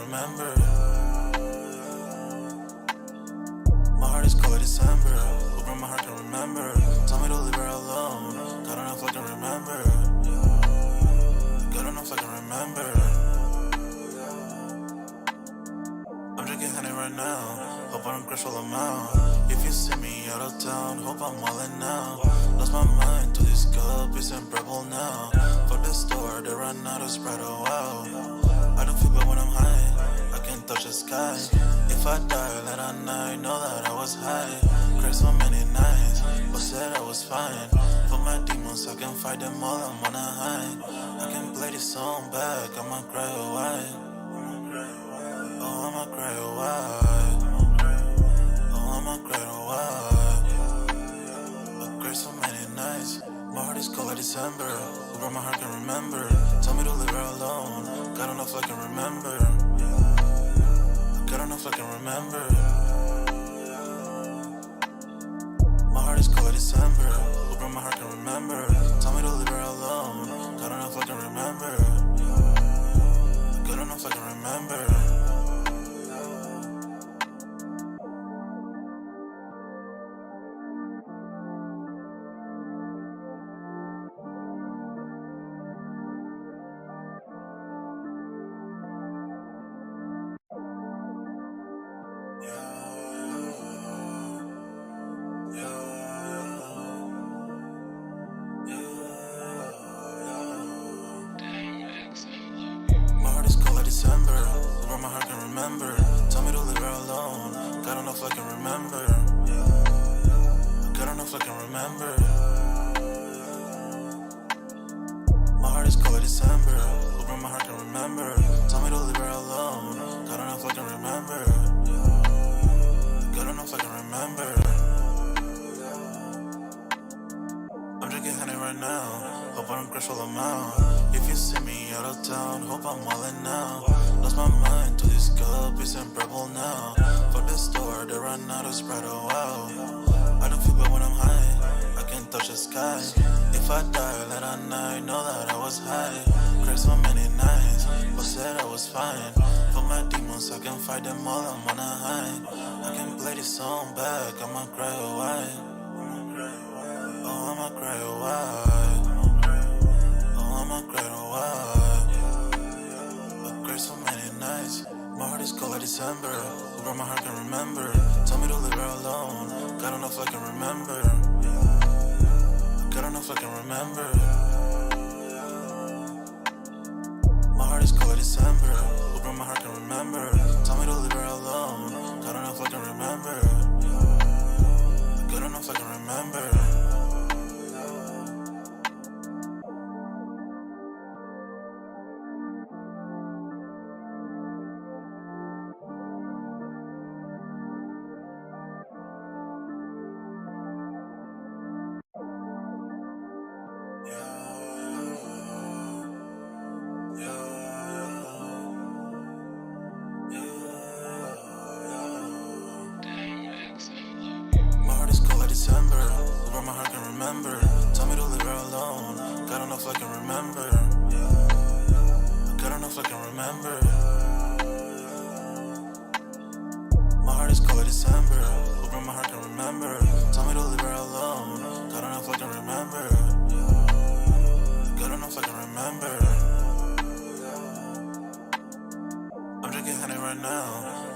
remember. My heart is cold like December. Open my heart can remember. Tell me to leave her alone. God don't know if I can remember. God don't know if I can remember. I'm drinking honey right now. Hope I don't crush all amount. If you see me out of town, hope I'm wildin' now. Lost my mind to this cup, it's unbearable now. Fuck the store, they run out of Sprite, oh wow. I don't feel bad when I'm high, I can't touch the sky. If I die late at night, know that I was high. Cried so many nights, but said I was fine. For my demons, I can fight them all, I'm on a high. I can play this song back, I'ma cry or why. Oh, I'ma cry or why. Oh, I'ma cry or why. I cried so many nights. My heart is cold like December. Where my heart can remember. Tell me to leave her alone. God don't know if I can remember. God don't know if I can remember. My heart is cold like December. Where my heart can remember. Tell me to leave her alone. God don't know if I can remember. God don't know if I can remember. December, where my heart can remember. Tell me to leave her alone. God don't know if I can remember. God don't know if I can remember. My heart is cold like December, where my heart can remember. Tell me to leave her alone. God don't know if I can remember. God don't know if I can remember. I'm drinking honey right now. Hope I don't crush all amount. If you see me out of town, hope I'm wildin' now. Lost my mind to this cup, it's unbearable now. Fuck the store, they run out of Sprite, oh wow. I don't feel bad when I'm high, I can't touch the sky. If I die late at night, know that I was high. Cried so many nights, but said I was fine. For my demons, I can fight them all, I'm on a high. I can play this song back, I'ma cry or why. Oh, I'ma cry or why. I'ma cry or why. I cried so many nights. My heart is cold like December. Where my heart can remember. Tell me to leave her alone. God don't know if I can remember. God don't know if I can remember. My heart is cold like December. Where my heart can remember. Tell me to leave her alone. God don't know if I can remember. God don't know if I can remember. December, where my heart can remember. Tell me to leave her alone. God don't know if I can remember. God don't know if I can remember. My heart is cold like December, where my heart can remember. Tell me to leave her alone. God don't know if I can remember. God don't know if I can remember. I'm drinking honey right now.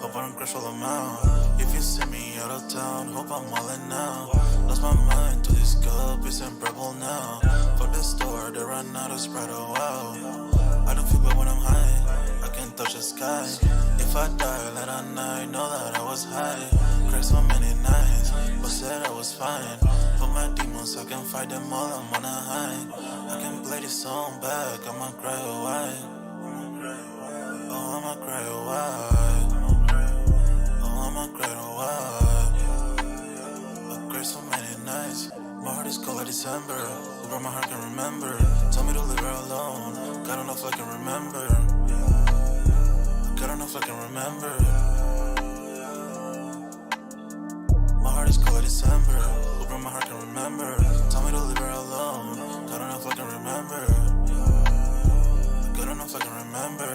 Hope I don't crush all amount. If you see me out of town, hope I'm wildin' now. Lost my mind to this cup, it's unbearable now. Fuck the store, they run out of Sprite, oh wow. I don't feel bad when I'm high, I can't touch the sky. If I die late at night, know that I was high. Cried so many nights, but said I was fine. For my demons, I can fight them all, I'm on a high. I can play this song back, I'ma cry or why. Oh, I'ma cry or why. I'ma cry or why. I cried so many nights. My heart is cold like December. Where my heart can remember. Tell me to leave her alone. God don't know if I can remember. God don't know if I can remember. My heart is cold like December. Where my heart can remember. Tell me to leave her alone. God don't know if I can remember. God don't know if I can remember.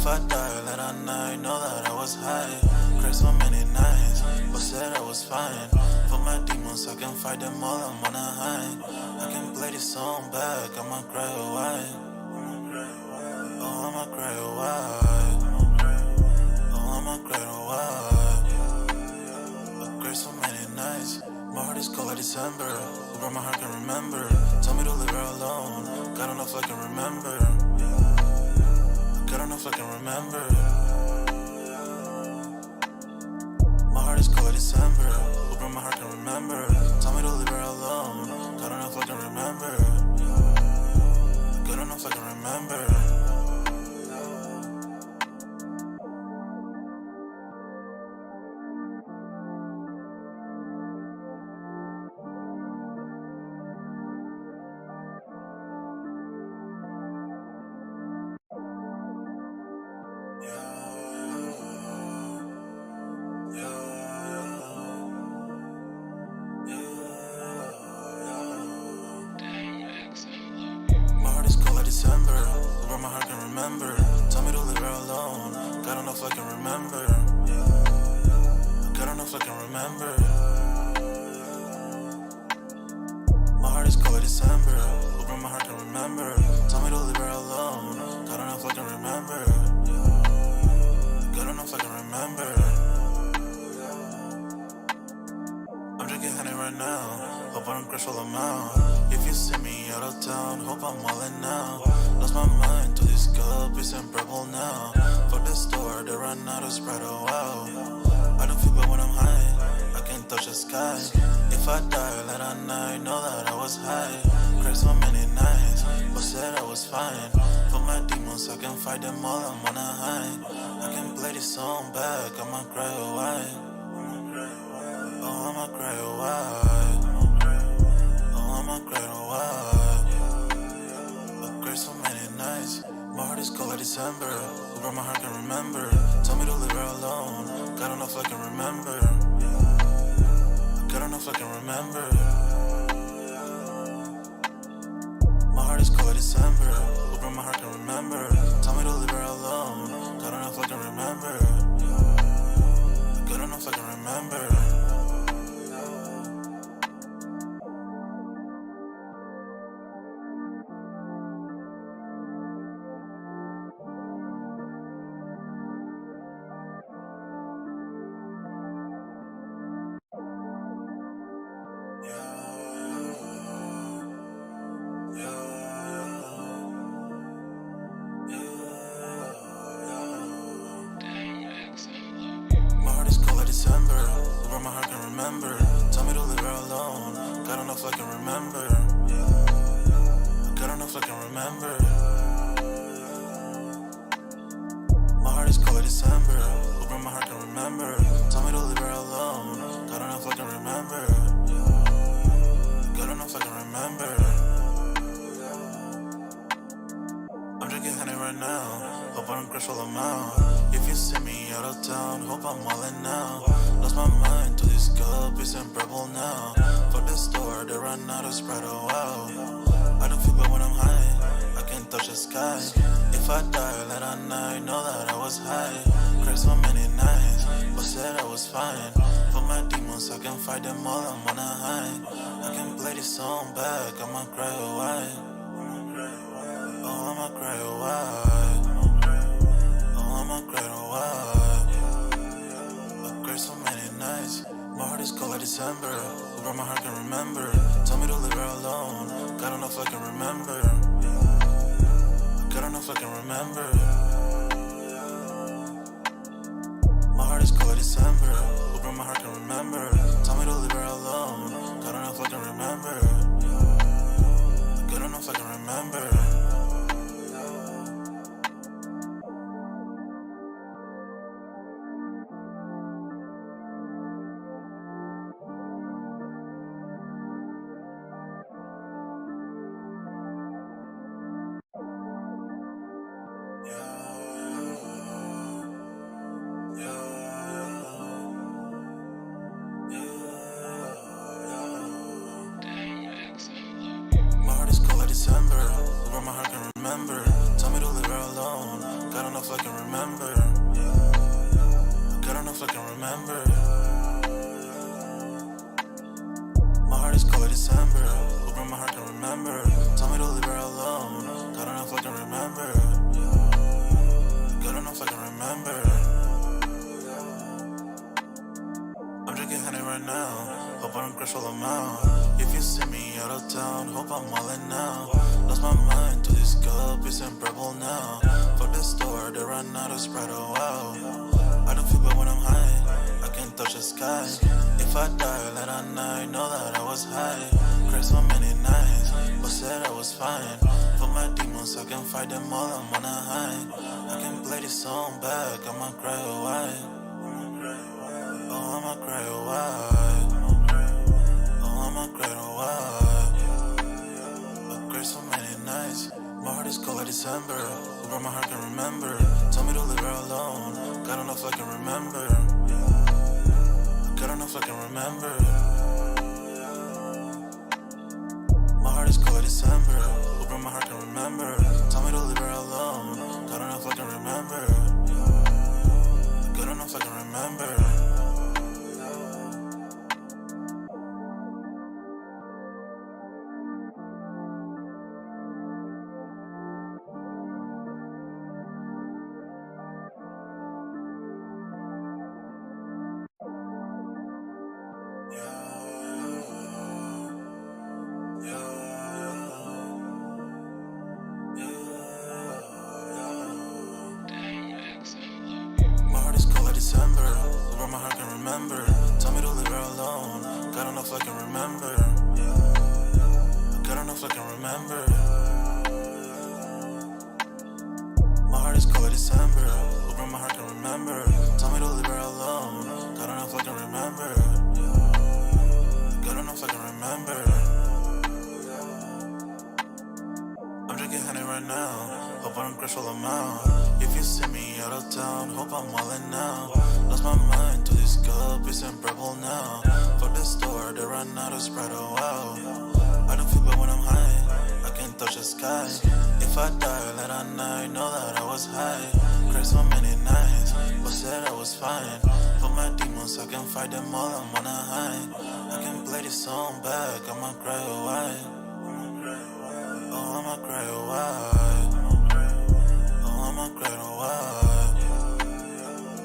If I die late at night, know that I was high. Cried so many nights, but said I was fine. For my demons, I can fight them all, I'm on a high. I can play this song back, I'ma cry a while. Oh, I'ma cry a while. Oh, I'ma cry a while. I cried so many nights. My heart is cold like December. Who my heart can remember? Tell me to leave her alone. God don't know if I can remember. God don't know if I can remember. My heart is cold like December. Who my heart can remember? Tell me to leave her alone. God don't know if I can remember. God don't know if I can remember. My heart is cold like December. Who my heart can remember? Tell me to leave her alone. God don't know if I can remember. God don't know if I can remember. My heart is cold like December. Who my heart can remember? Tell me to leave her alone. God don't know if I can remember. God don't know if I can remember. I'm drinking honey right now. Hope I don't crash all I'm out. If you see me out of town, hope I'm wildin' now. Lost my mind to this cup, it's in purple now. Fuck the store, they run out of Sprite, oh wow. I don't feel bad when I'm high, I can touch the sky. If I die late at night, know that I was high. Cried so many nights, but said I was fine. For my demons, I can fight them all, I'm on a high. I can play this song back, I'ma cry a while. Oh, I'ma cry a while. Oh, I'ma cry a while. I cried so many nights. My heart is cold like December. Who my heart can remember? Tell me to leave her alone. God don't know if I can remember. God don't know if I can remember. My heart is cold like December. Who my heart can remember? Tell me to leave her alone. God don't know if I can remember. God don't know if I can remember. My heart is cold like December. Who my heart can remember? Tell me to leave her alone. God don't know if I can remember. God don't know if I can remember. My heart is cold like December. Who my heart can remember? Tell me to leave her alone. God don't know if I can remember. God don't know if I can remember. I'm drinking honey right now. Hope I don't crash all I'm out. If you see me out of town, hope I'm wildin' now. Lost my mind to this cup, it's in purple now. Fuck the store, they run out of Sprite, oh wow. I don't feel bad when I'm high, I can touch the sky. If I die late at night, know that I was high. Cried so many nights, but said I was fine. For my demons, I can fight them all, I'm on a high. I can play this song back, I'ma cry a while. Oh, I'ma cry a while. Oh, I'ma cry a while. I cried so many nights. My heart is cold like December. Who my heart can remember? Tell me to leave her alone. God don't know if I can remember. God don't know if I can remember. My heart is cold like December. Who my heart can remember? Tell me to leave her alone. God don't know if I can remember. God don't know if I can remember. My heart is cold like December. Who my heart can remember? Tell me to leave her alone. God don't know enough I can remember. Good enough I can remember. My heart is cold like December. Open my heart can remember. Tell me to leave her alone. Good enough I can remember. Good enough I can remember. I'm drinking honey right now. Hope I don't crash all I'm out. If you see me out of town, hope I'm wildin' now. Lost my mind to this cup, it's unbearable now. For the store, they run out of Sprite, oh wow. I don't feel bad when I'm high, I can't touch the sky. If I die late at night, know that I was high. Cried so many nights, but said I was fine. For my demons, I can fight them all, I'm on a high. I can play this song back, I'ma cry a while. Oh, I'ma cry a while. Oh, I'ma cry a while. I cried so many nights. My heart is cold like December. Over my heart can remember. Tell me to leave her alone. God enough I can remember. God enough I can remember. My heart is cold like December. Over my heart can remember. Tell me to leave her alone. God enough I can remember. Good enough I can remember. My heart is cold like December. Over my heart can remember. Tell me to leave her alone. God enough I can remember. God enough I can remember. My heart is cold like December. Over my heart can remember. Tell me to leave her alone. God enough I can remember. God enough I can remember. I'm drinking honey right now. Hope I don't crash all I'm out. If you see me out of town, hope I'm wildin' now. Lost my mind to this cup, it's unbearable now. For the store, they run out of Sprite, oh wow. I don't feel bad when I'm high, I can't touch the sky. If I die late at night, know that I was high. Cried so many nights, but said I was fine. For my demons, I can fight them all, I'm on a high. I can play this song back, I'ma cry a while. Oh, I'ma cry a while. Oh, I'ma cry a while.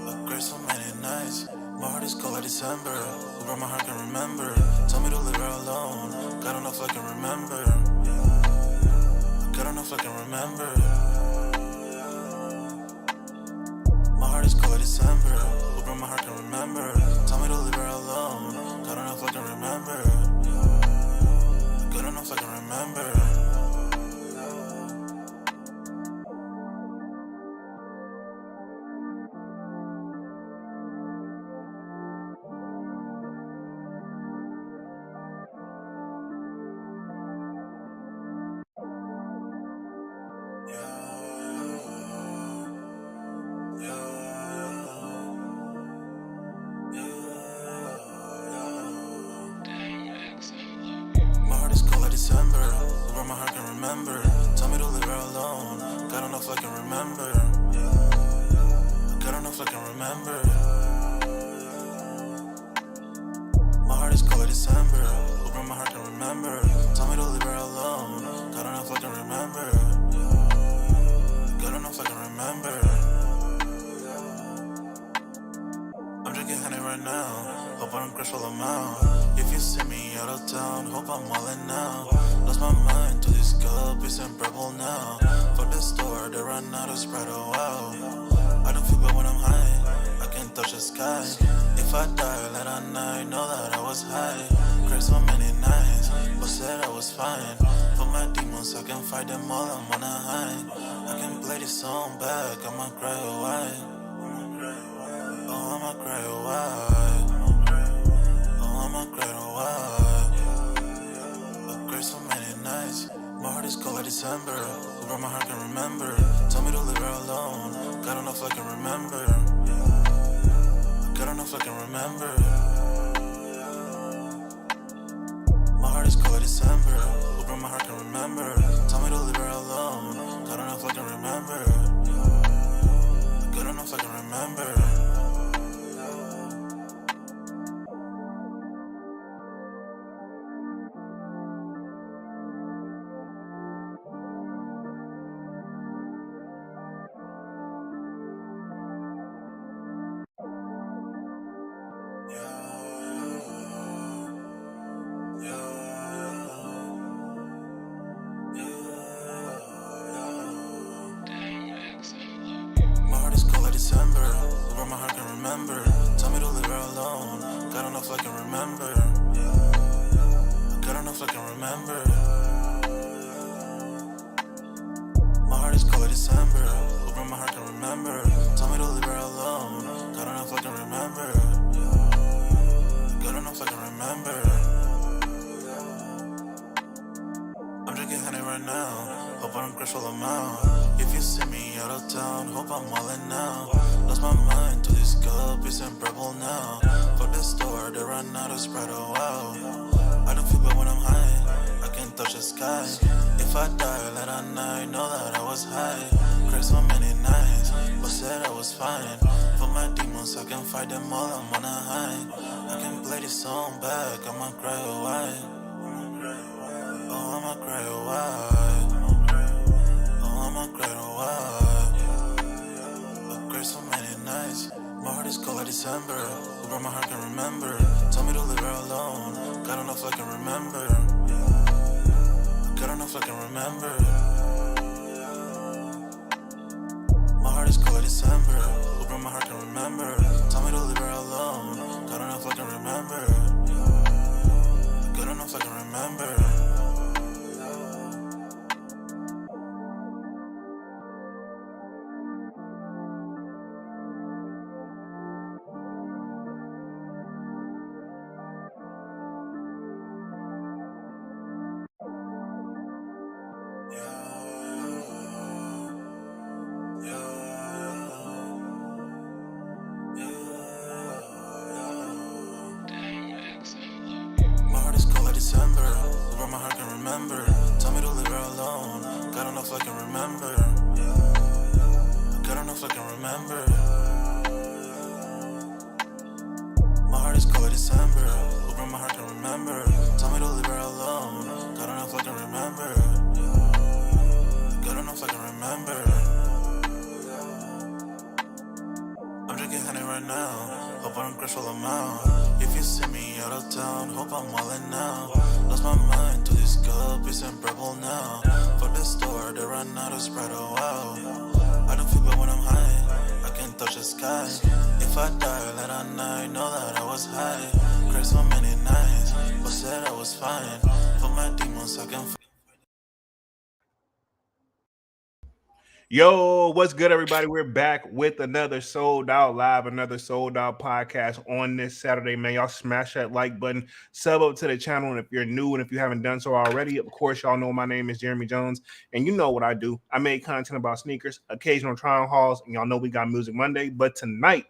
I cried so many nights. My heart is cold like December. Over my heart can remember. Tell me to leave her alone. God enough I can remember. God enough I can remember. My heart is cold like December. Over my heart can remember. Tell me to leave her alone. God enough I can remember. God enough I can remember. My heart is cold like December. Over my heart can remember. Tell me to leave her alone. God enough I can remember. God enough I can remember. My heart is cold like December. Over my heart can remember. Tell me to leave her alone. God enough I can remember. God enough I can remember. I'm drinking honey right now. Hope I don't crash all I'm out. If you see me out of town, hope I'm wildin' now. Lost my mind to this cup, it's unbearable now. For the store, they run out of Sprite, oh wow. I don't feel bad when I'm high, I can't touch the sky. If I die late at night, know that I was high. Cried so many nights, but said I was fine. For my demons, I can fight them all, I'm on a high. I can play this song back, I'ma cry a while. Oh, I'ma cry a while. Oh, I'ma cry a while. I cried so many nights. My heart is cold like December. Over my heart can remember. Tell me to leave her alone. God enough I can remember. God enough I can remember. My heart is cold like December. Over my heart can remember. Tell me to leave her alone. God enough I can remember. remember. My heart is cold like December. Where my heart can remember. Tell me to leave her alone. God don't know if I can remember. God don't know if I can remember. My heart is cold like December. Where my heart can remember. Tell me to leave her alone. God don't know if I can remember. God don't know if I can remember. I'm drinking honey right now. Hope I don't crash all I'm out. If you see me out of town, hope I'm wildin' now. Lost my mind to this cup, it's unbearable now. Fuck the store, they run out of Sprite, oh wow. I don't feel bad when I'm high, I can't touch the sky. If I die late at night, know that I was high. Cried so many nights, but said I was fine. For my demons, I can fight them all, I'm on a high. I can play this song back, I'ma cry, oh why? Oh, I'ma cry, oh why? Oh, I'ma cry, oh why? I cried so many nights. My heart is cold like December. Where my heart can remember. Tell me to leave her alone. God don't know if I can remember. God don't know if I can remember. My heart is cold like December. Where my heart can remember. Tell me to leave her alone. God don't know if I can remember. God don't know if I can remember. My heart is cold like December. Where my heart can remember. Tell me to leave her alone. God don't know if I can remember. God don't know if I can remember. My heart is cold like December. Where my heart can remember. Tell me to leave her alone. God don't know if I can remember. God don't know if I can remember. I'm drinking honey right now. Hope I don't crash all I'm out. If you see me out of town, hope I'm wildin' now. Lost my mind to this cup, it's unbearable now. For the store, they run out of Sprite, oh wow. I don't feel bad when I'm high, I can't touch the sky. If I die late at night, know that I was high. Cried so many nights, but said I was fine. For my demons, I can fight. Yo, what's good, everybody? We're back with another Sold Out Live, another Sold Out podcast on this Saturday, man. Y'all smash that like button, sub up to the channel, and if you're new and if you haven't done so already, of course, y'all know my name is Jeremy Jones, and you know what I do. I make content about sneakers, occasional try-on hauls, and y'all know we got Music Monday, but tonight,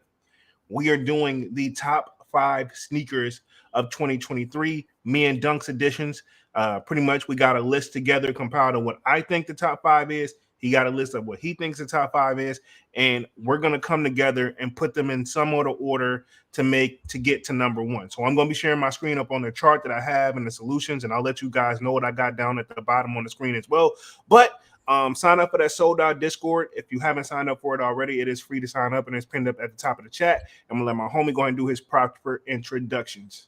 we are doing the top 5 sneakers of 2023, me and Dunkz editions. Pretty much, we got a list together compiled of what I think the top 5 is. He got a list of what he thinks the top 5 is, and we're gonna come together and put them in some order to get to number 1. So I'm gonna be sharing my screen up on the chart that I have and the solutions, and I'll let you guys know what I got down at the bottom on the screen as well. But sign up for that Sold Out Discord. If you haven't signed up for it already, it is free to sign up and it's pinned up at the top of the chat. I'm gonna let my homie go ahead and do his proper introductions.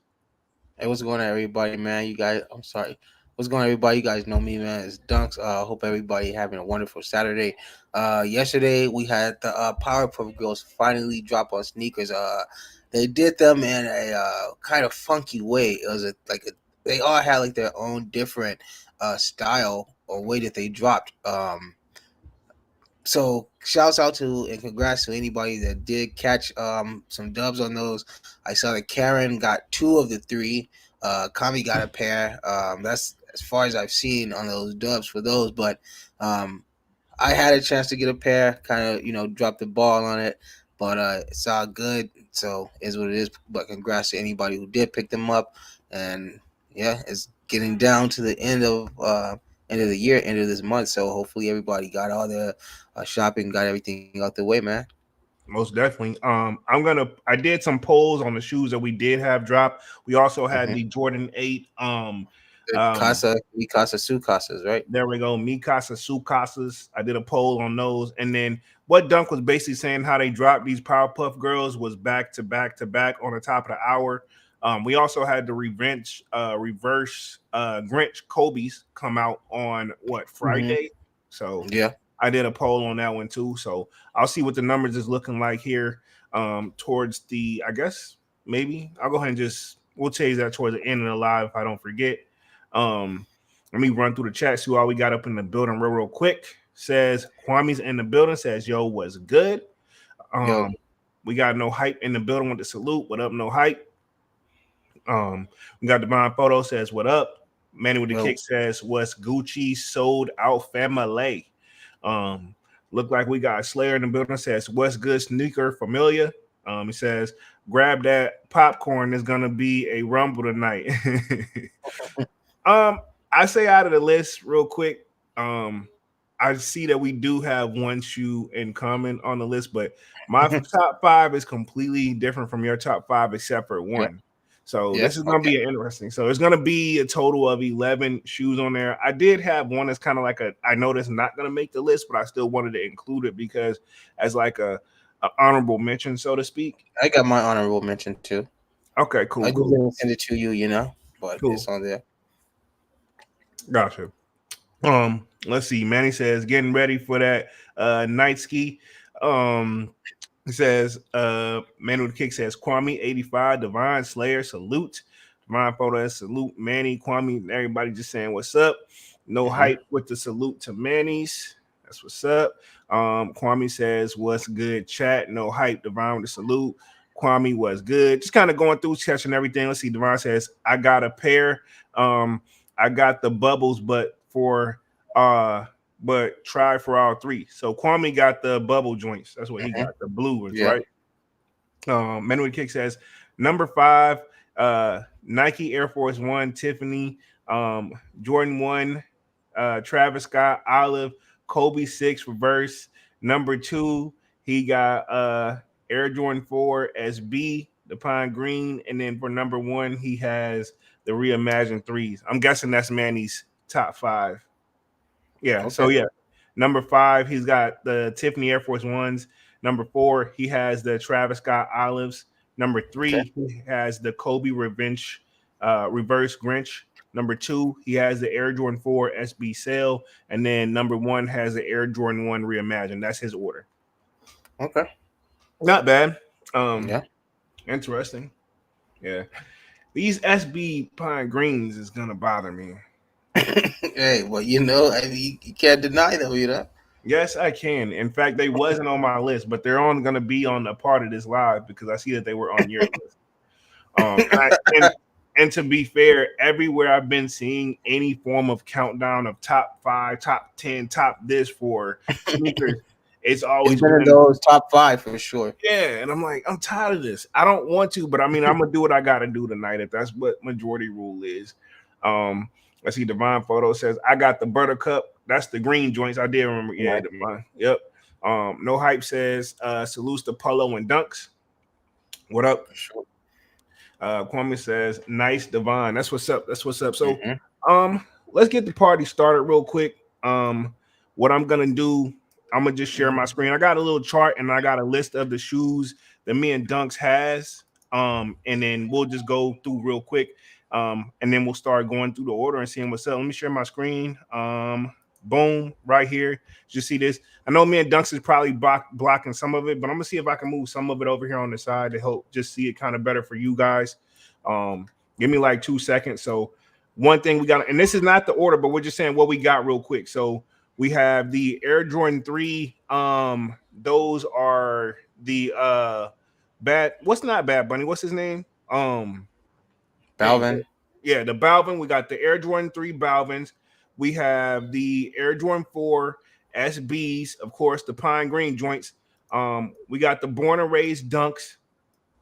Hey, what's going on, everybody, man? You guys, I'm sorry. What's going on, everybody? You guys know me, man. It's Dunkz. Hope everybody having a wonderful Saturday. Yesterday we had the Powerpuff Girls finally drop on sneakers. They did them in a kind of funky way. It was they all had like their own different style or way that they dropped. So shouts out to and congrats to anybody that did catch some dubs on those. I saw that Karen got 2 of the 3. Kami got a pair. That's as far as I've seen on those dubs for those. But I had a chance to get a pair, kind of drop the ball on it, but it's all good. So is what it is. But congrats to anybody who did pick them up, and yeah, it's getting down to the end of the year, end of this month. So hopefully everybody got all their shopping, got everything out the way, man. Most definitely. I did some polls on the shoes that we did have drop. We also had Mm-hmm. the Jordan 8. The Mikasa Sukasas, right? There we go. Mikasa Sukasas. I did a poll on those. And then what Dunk was basically saying how they dropped these Powerpuff Girls was back to back to back on the top of the hour. We also had the reverse Grinch Kobe's come out on what, Mm-hmm. Friday? So Yeah. I did a poll on that one too. So I'll see what the numbers is looking like here towards the, I guess maybe I'll go ahead and we'll change that towards the end of the live if I don't forget. Um, Let me run through the chat, see all we got up in the building real quick. Says Kwame's in the building, says, yo, what's good? Yo. We got No Hype in the building with the salute. What up, No Hype? We got Divine Photo says, what up? Manny with the Yo. kick says, what's Gucci sold out family? Look like we got Slayer in the building, says, what's good sneaker familiar? He says, grab that popcorn. There's gonna be a rumble tonight. I say out of the list real quick. I see that we do have one shoe in common on the list, but my top five is completely different from your top five, except for Yeah. one. So Yeah. this is going to be interesting. So there's going to be a total of 11 shoes on there. I did have one that's kind of like I know that's not going to make the list, but I still wanted to include it because as like a honorable mention, so to speak. I got my honorable mention too. Okay, cool. I just didn't send it to you, but Cool. it's on there. Gotcha. Let's see. Manny says getting ready for that night ski. He says Manny with the kick says Kwame 85, Divine Slayer, salute. Divine Photo salute Manny, Kwame, everybody just saying what's up. No hype with the salute to Manny's. That's what's up. Kwame says what's good, chat. No hype, Divine with the salute. Kwame was good. Just kind of going through catching everything. Let's see. Divine says I got a pair. I got the bubbles, but try for all three. So Kwame got the bubble joints. That's what he got, the blue ones, right? Manuel Kick says number 5, Nike Air Force One, Tiffany, Jordan 1, Travis Scott, Olive, Kobe 6 reverse. Number 2, he got Air Jordan 4 SB, the pine green, and then for number 1, he has the reimagined 3s. I'm guessing that's Manny's top 5. Yeah. Okay. So yeah, number 5, he's got the Tiffany Air Force Ones. Number 4, he has the Travis Scott Olives. Number 3, he has the Kobe Revenge Reverse Grinch. Number 2, he has the Air Jordan 4 SB Sale, and then number 1 has the Air Jordan 1 Reimagined. That's his order. Okay. Not bad. Yeah. Interesting. Yeah. These SB Pine Greens is gonna bother me. Hey, well, you can't deny them, Yes, I can. In fact, they wasn't on my list, but they're going to be on a part of this live because I see that they were on your list. And to be fair, everywhere I've been seeing any form of countdown of top 5, top 10, top this for sneakers, it's always been in those top 5 for sure. Yeah, and I'm like, I'm tired of this. I don't want to, but I mean, I'm gonna do what I gotta do tonight if that's what majority rule is. Let's see. Divine Photo says I got the Buttercup. That's the green joints. I did remember. Yeah, right. Divine. Yep. No Hype says salutes to POLO and Dunkz. What up? Sure. Kwame says nice, Divine. That's what's up. That's what's up. So let's get the party started real quick. What I'm gonna do, I'm gonna just share my screen. I got a little chart and I got a list of the shoes that me and Dunkz has. And then we'll just go through real quick. And then we'll start going through the order and seeing what's up. Let me share my screen. Boom, right here. You see this? I know me and Dunkz is probably blocking some of it, but I'm gonna see if I can move some of it over here on the side to help just see it kind of better for you guys. Give me like 2 seconds. So one thing we got, and this is not the order, but we're just saying what we got real quick. So we have the Air Jordan 3. Those are the what's not Bad Bunny? What's his name? Balvin. Yeah, the Balvin. We got the Air Jordan 3 Balvins. We have the Air Jordan 4 SBs, of course, the pine green joints. We got the Born and Raised Dunkz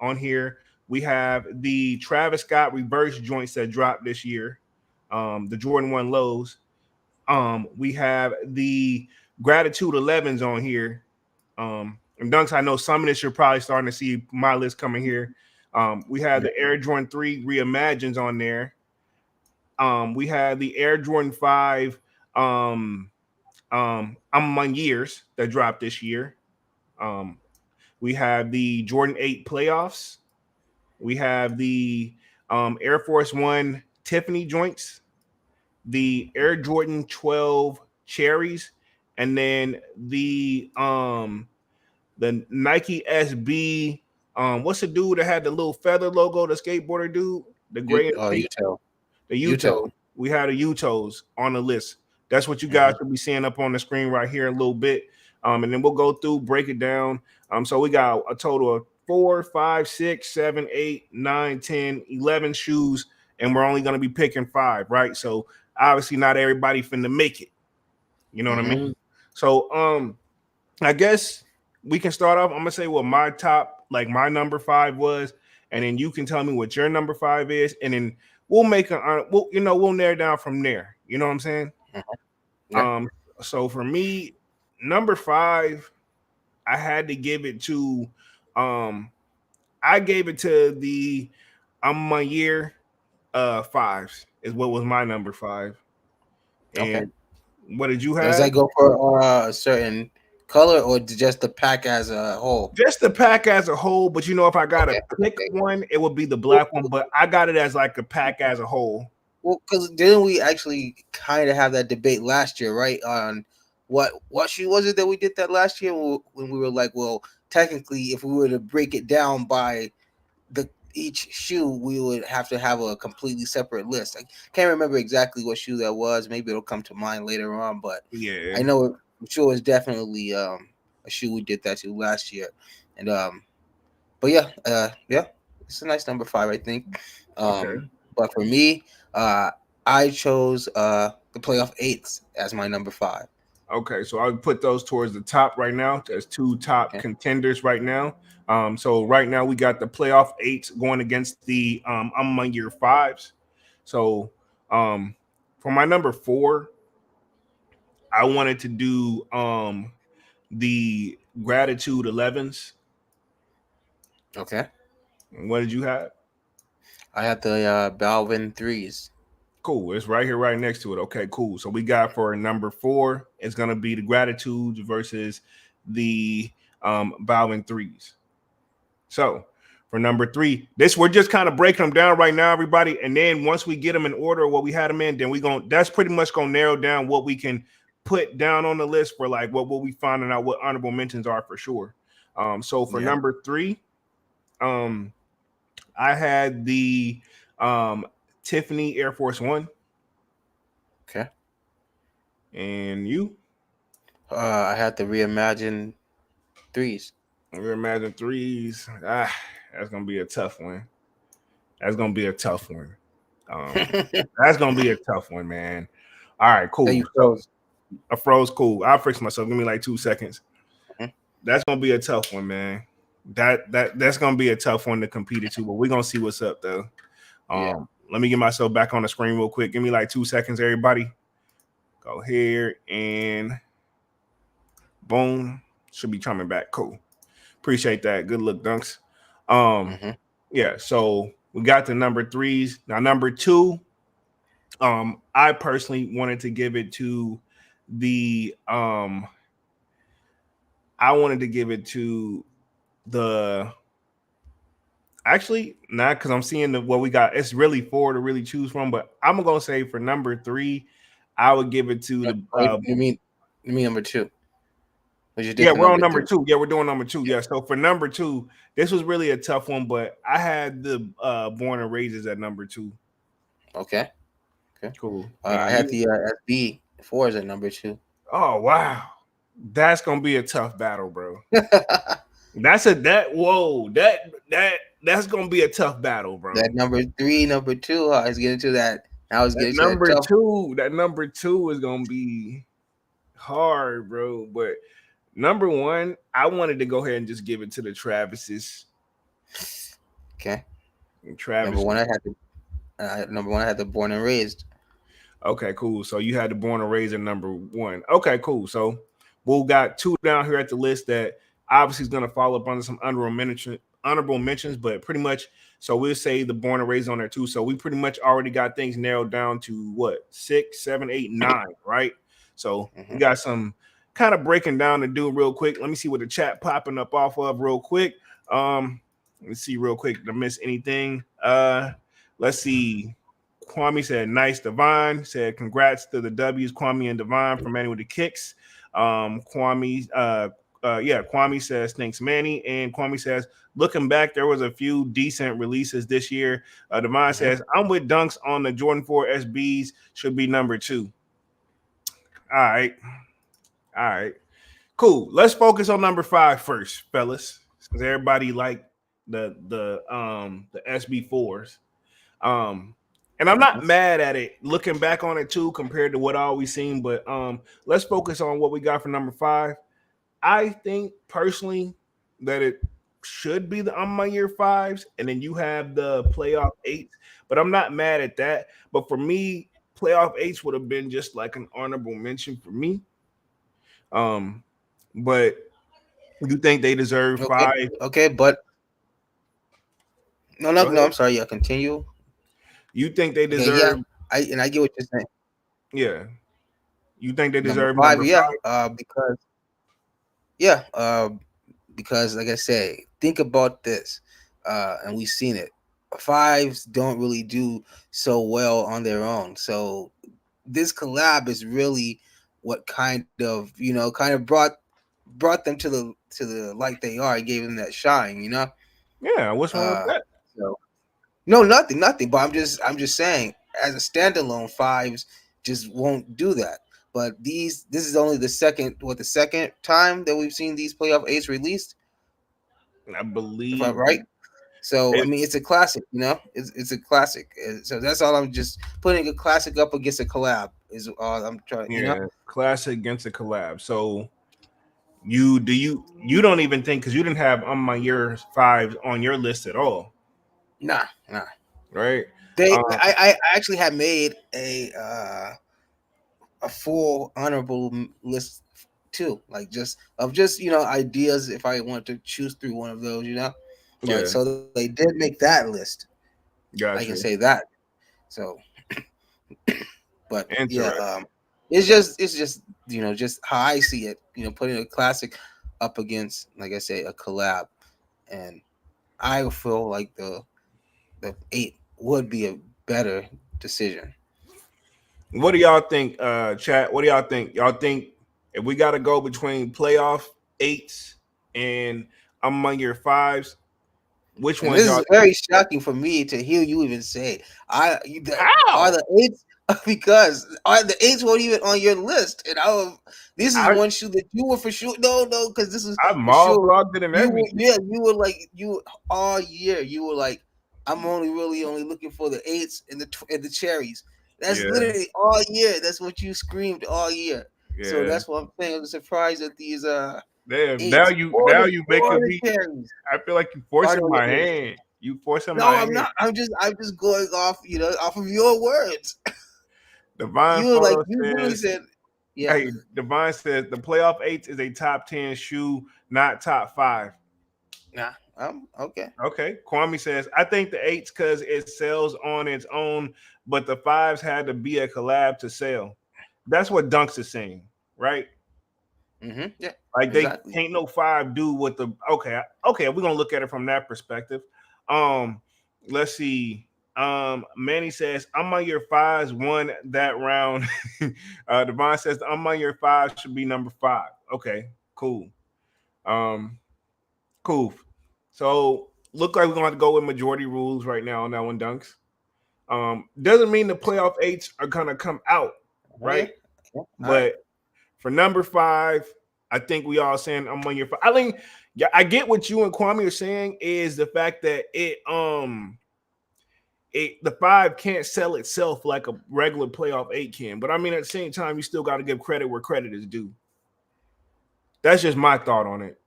on here. We have the Travis Scott reverse joints that dropped this year. The Jordan 1 lows. We have the Gratitude 11s on here. And Dunks, I know some of this you're probably starting to see my list coming here. We had the Air Jordan 3 Reimagines on there. We had the Air Jordan 5 I'm Among Years that dropped this year. We have the Jordan 8 playoffs. We have the Air Force One Tiffany joints, the Air Jordan 12 cherries, and then the Nike SB. What's the dude that had the little feather logo, the skateboarder dude, the gray and pink? The Utos. We had the Utos on the list. That's what you guys will be seeing up on the screen right here in a little bit. And then we'll go through, break it down. So we got a total of 4, 5, 6, 7, 8, 9, 10, 11 shoes, and we're only going to be picking 5, right? So obviously not everybody finna make it. You know what I mean? So I guess we can start off. I'm gonna say what my top, like my number 5 was, and then you can tell me what your number 5 is, and then we'll make we'll narrow down from there. You know what I'm saying? Yeah. So for me, number 5, I had to give it to I gave it to the My Year 5s is what was my number 5. And what did you have? Does that go for a certain color or just the pack as a whole? Just the pack as a whole, but if I gotta pick one, it would be the black one. But I got it as like a pack as a whole. Well, because didn't we actually kind of have that debate last year, right? On what shoe was it that we did that last year when we were like, well, technically, if we were to break it down by each shoe, we would have to have a completely separate list. I can't remember exactly what shoe that was. Maybe it'll come to mind later on, but yeah, I know I'm sure it's definitely a shoe we did that to last year. And but yeah, it's a nice number 5, I think. But for me, I chose the playoff 8s as my number 5. Okay, so I would put those towards the top right now. There's 2 top contenders right now. So right now we got the playoff 8s going against the Among Year 5s. So for my number 4, I wanted to do the Gratitude 11s. Okay. What did you have? I had the Balvin 3s. Cool. It's right here, right next to it. Okay, cool. So we got for number 4, it's gonna be the Gratitudes versus the Balvin 3s. So for number 3, we're just kind of breaking them down right now, everybody. And then once we get them in order, what we had them in, then that's pretty much gonna narrow down what we can put down on the list for like what we finding out what honorable mentions are for sure. So for number 3, I had the Tiffany Air Force One. Okay. And you? I had the Reimagine 3s. Reimagine 3s. That's gonna be a tough one. That's gonna be a tough one. That's gonna be a tough one, man. All right, cool. You froze. I froze. Cool. I'll fix myself. Give me like 2 seconds. That's gonna be a tough one, man. That's gonna be a tough one to compete into, but we're gonna see what's up though. Let me get myself back on the screen real quick. Give me like 2 seconds, everybody. Go here and boom. Should be coming back. Cool. Appreciate that. Good look, Dunkz. Yeah, so we got the number 3s. Now, number 2, I personally wanted to give it to the actually not, because I'm seeing what we got. It's really 4 to really choose from, but I'm gonna say for number 3, I would give it to the you mean number 2? Yeah, we're on number 2. Yeah, we're doing number 2. Yeah. So for number 2, this was really a tough one, but I had the Born and Raises at number 2. Okay. Cool. I had the SB 4s at number 2. Oh wow, that's gonna be a tough battle, bro. That's gonna be a tough battle, bro. That number 3, number 2. I was getting to that. I was getting number to that 2. That number 2 is gonna be hard, bro. But number 1, I wanted to go ahead and just give it to the Travises. Okay. Travis. Number 1, I had the Born and Raised. Okay, cool. So you had the Born and Raised at number 1. Okay, cool. So we'll got 2 down here at the list that Obviously, it's gonna fall up under some honorable mentions, but pretty much. So we'll say the born and raised on there too. So we pretty much already got things narrowed down to what 6, 7, 8, 9, right? So we got some kind of breaking down to do real quick. Let me see what the chat popping up off of real quick. Let's see real quick to miss anything. Let's see. Kwame said, nice. Divine said, congrats to the W's, Kwame and Divine for Manny with the kicks. Kwame says, thanks, Manny. And Kwame says, looking back, there was a few decent releases this year. Divine says, I'm with Dunkz on the Jordan 4 SBs, should be number 2. All right. Cool. Let's focus on number 5 first, fellas. Because everybody like the SB4s. And I'm not mad at it looking back on it too, compared to what I always seen. But let's focus on what we got for number 5. I think personally that it should be the on my year 5s, and then you have the playoff 8s. But I'm not mad at that. But for me, playoff 8s would have been just like an honorable mention for me. But you think they deserve 5? Okay, but no, I'm sorry. Yeah, continue. You think they deserve? I get what you're saying. Yeah, you think they deserve number 5? Yeah, Because like I say, think about this, and we've seen it. 5s don't really do so well on their own. So this collab is really what kind of brought them to the light they are. It gave them that shine. Yeah, what's wrong with that? So, no, nothing. But I'm just saying, as a standalone, 5s just won't do that. But this is only the second time that we've seen these playoff 8s released. I believe, if I'm right. So I mean, it's a classic. It's a classic. So that's all. I'm just putting a classic up against a collab. Is all I'm trying. Classic against a collab. So you don't even think, because you didn't have on my year 5 on your list at all. Nah. Right. I actually had made a full honorable list too, like just ideas if I want to choose through one of those, But so they did make that list. Gotcha. I can say that. So, but yeah, it's just just how I see it. Putting a classic up against, like I say, a collab, and I feel like the 8 would be a better decision. What do y'all think, chat? What do y'all think? Y'all think if we got to go between playoff 8s and among your 5s, which one? This is very shocking for me to hear you even say. Are the 8s because the 8s weren't even on your list, and this is one shoe that you were for sure. No, because this is I'm all blogged in everything. You all year. You were like, I'm only looking for the 8s and the cherries. That's literally all year. That's what you screamed all year. Yeah. So that's what I'm saying. I'm surprised at these. Damn, now you making me. I feel like you forcing my hand. You forcing my hand. No, I'm not. I'm just going off. Off of your words. Divine, you literally said. Yeah. Hey, Divine says the playoff 8s is a top 10 shoe, not top 5. Nah. Okay. Okay. Kwame says, I think the 8s because it sells on its own, but the 5s had to be a collab to sell. That's what Dunkz is saying, right? Mm-hmm. Yeah. Like they can't no 5 do what the okay. We're gonna look at it from that perspective. Let's see. Manny says, I'm on your 5s won that round. Devon says I'm on your 5 should be number 5. Okay, cool. Cool. So look like we're gonna have to go with majority rules right now on that one, Dunkz. Doesn't mean the playoff 8s are gonna come out, right? Yeah. But for number 5, I think we all saying I'm on your 5. I think I get what you and Kwame are saying is the fact that the 5 can't sell itself like a regular playoff 8 can. But I mean, at the same time, you still got to give credit where credit is due. That's just my thought on it.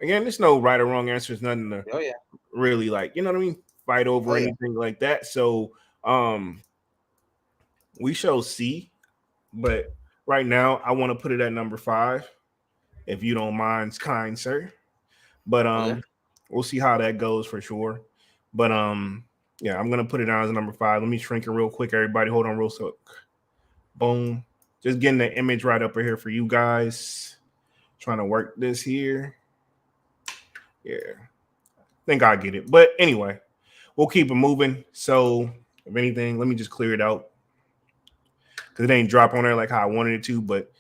Again, there's no right or wrong answer. There's nothing to really fight over anything like that. So we shall see. But right now, I want to put it at number 5. if you don't mind, kind sir. But Okay. we'll see how that goes for sure. But yeah, I'm gonna put it down as a number 5. Let me shrink it real quick, everybody. Hold on, real quick. Boom. Just getting the image right up here for you guys. Trying to work this here. Yeah, think I get it. But anyway, we'll keep it moving. So if anything, let me just clear it out because it ain't drop on there like how I wanted it to. But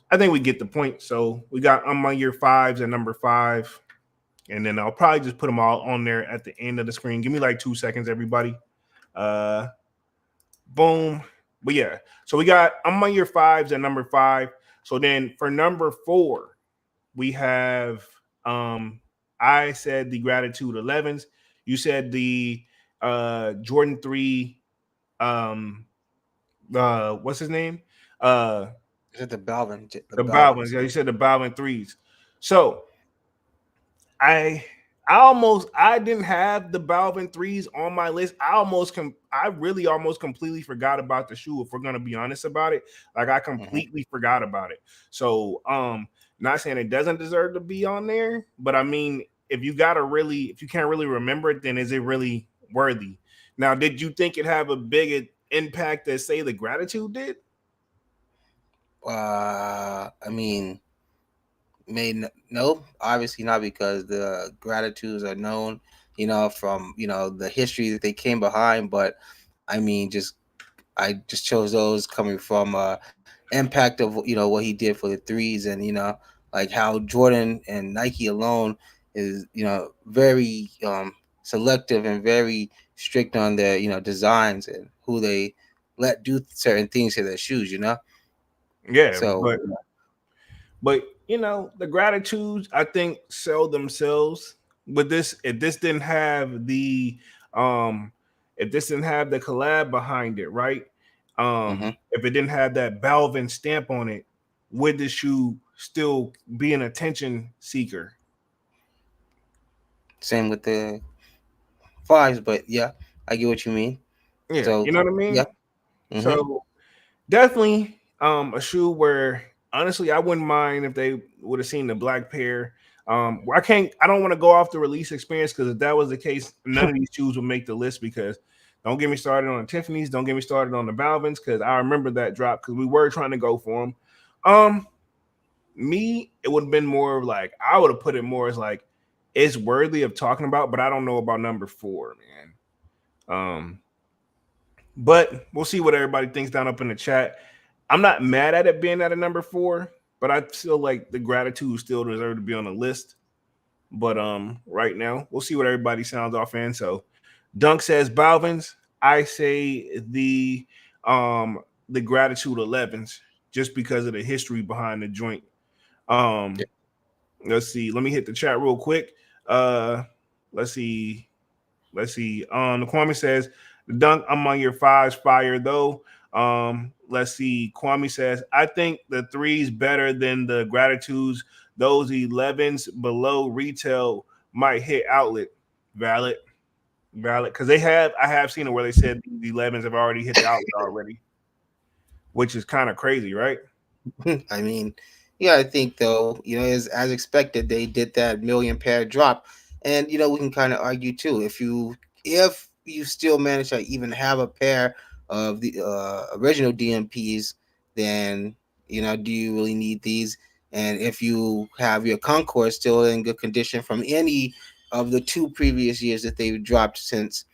I think we get the point. So we got on my year 5s at number 5. And then I'll probably just put them all on there at the end of the screen. Give me like 2 seconds, everybody. Uh, boom. But yeah, so we got I'm on your 5s at number 5. So then for number 4, we have I said the gratitude 11s. You said the Jordan 3 what's his name? Is it the Balvin? The The Balvins. Balvins. Yeah, you said the Balvin 3s. So I I didn't have the Balvin 3s on my list. I really almost completely forgot about the shoe, if we're gonna be honest about it. Like I Mm-hmm. completely forgot about it. So not saying it doesn't deserve to be on there, but I mean if you can't really remember it, then is it really worthy? Now, did you think it have a big impact that say the gratitude did? I mean, no, obviously not, because the gratitudes are known, from the history that they came behind. But I mean, I just chose those coming from impact of what he did for the threes, and like how Jordan and Nike alone is very selective and very strict on their designs and who they let do certain things to their shoes. Yeah, So but the gratitudes I think sell themselves. With this, um if this didn't have the collab behind it, right? mhm. If it didn't have that Balvin stamp on it, would the shoe still be an attention seeker? Same with the fives, but yeah, I get what you mean. Yeah, So you know what I mean? yeah. Hmm. So definitely a shoe where honestly I wouldn't mind if they would have seen the black pair. I don't want to go off the release experience, because if that was the case, none of these shoes would make the list. Because don't get me started on the Tiffany's, don't get me started on the Balvins, because I remember that drop because we were trying to go for them. Me, it would have been more of like I would have put it more as like it's worthy of talking about, but I don't know about number 4, man. But we'll see what everybody thinks down up in the chat. I'm not mad at it being at a number 4, but I feel like the gratitude still deserve to be on the list. But right now, we'll see what everybody sounds off in. So Dunk says Balvins. I say the gratitude 11s, just because of the history behind the joint. Um, let's see. Let me hit the chat real quick. Uh, let's see. Let's see. The Kwame says the dunk among your 5s fire though. Let's see. Kwame says I think the 3s better than the gratitudes. Those 11s below retail might hit outlet. Valid, valid. Because I have seen it where they said the 11s have already hit the outlet already, which is kind of crazy, right? I mean, yeah, I think though, as expected, they did that million pair drop, and we can kind of argue too. If you still manage to even have a pair of the original DMPs, then do you really need these? And if you have your Concord still in good condition from any of the 2 previous years that they've dropped since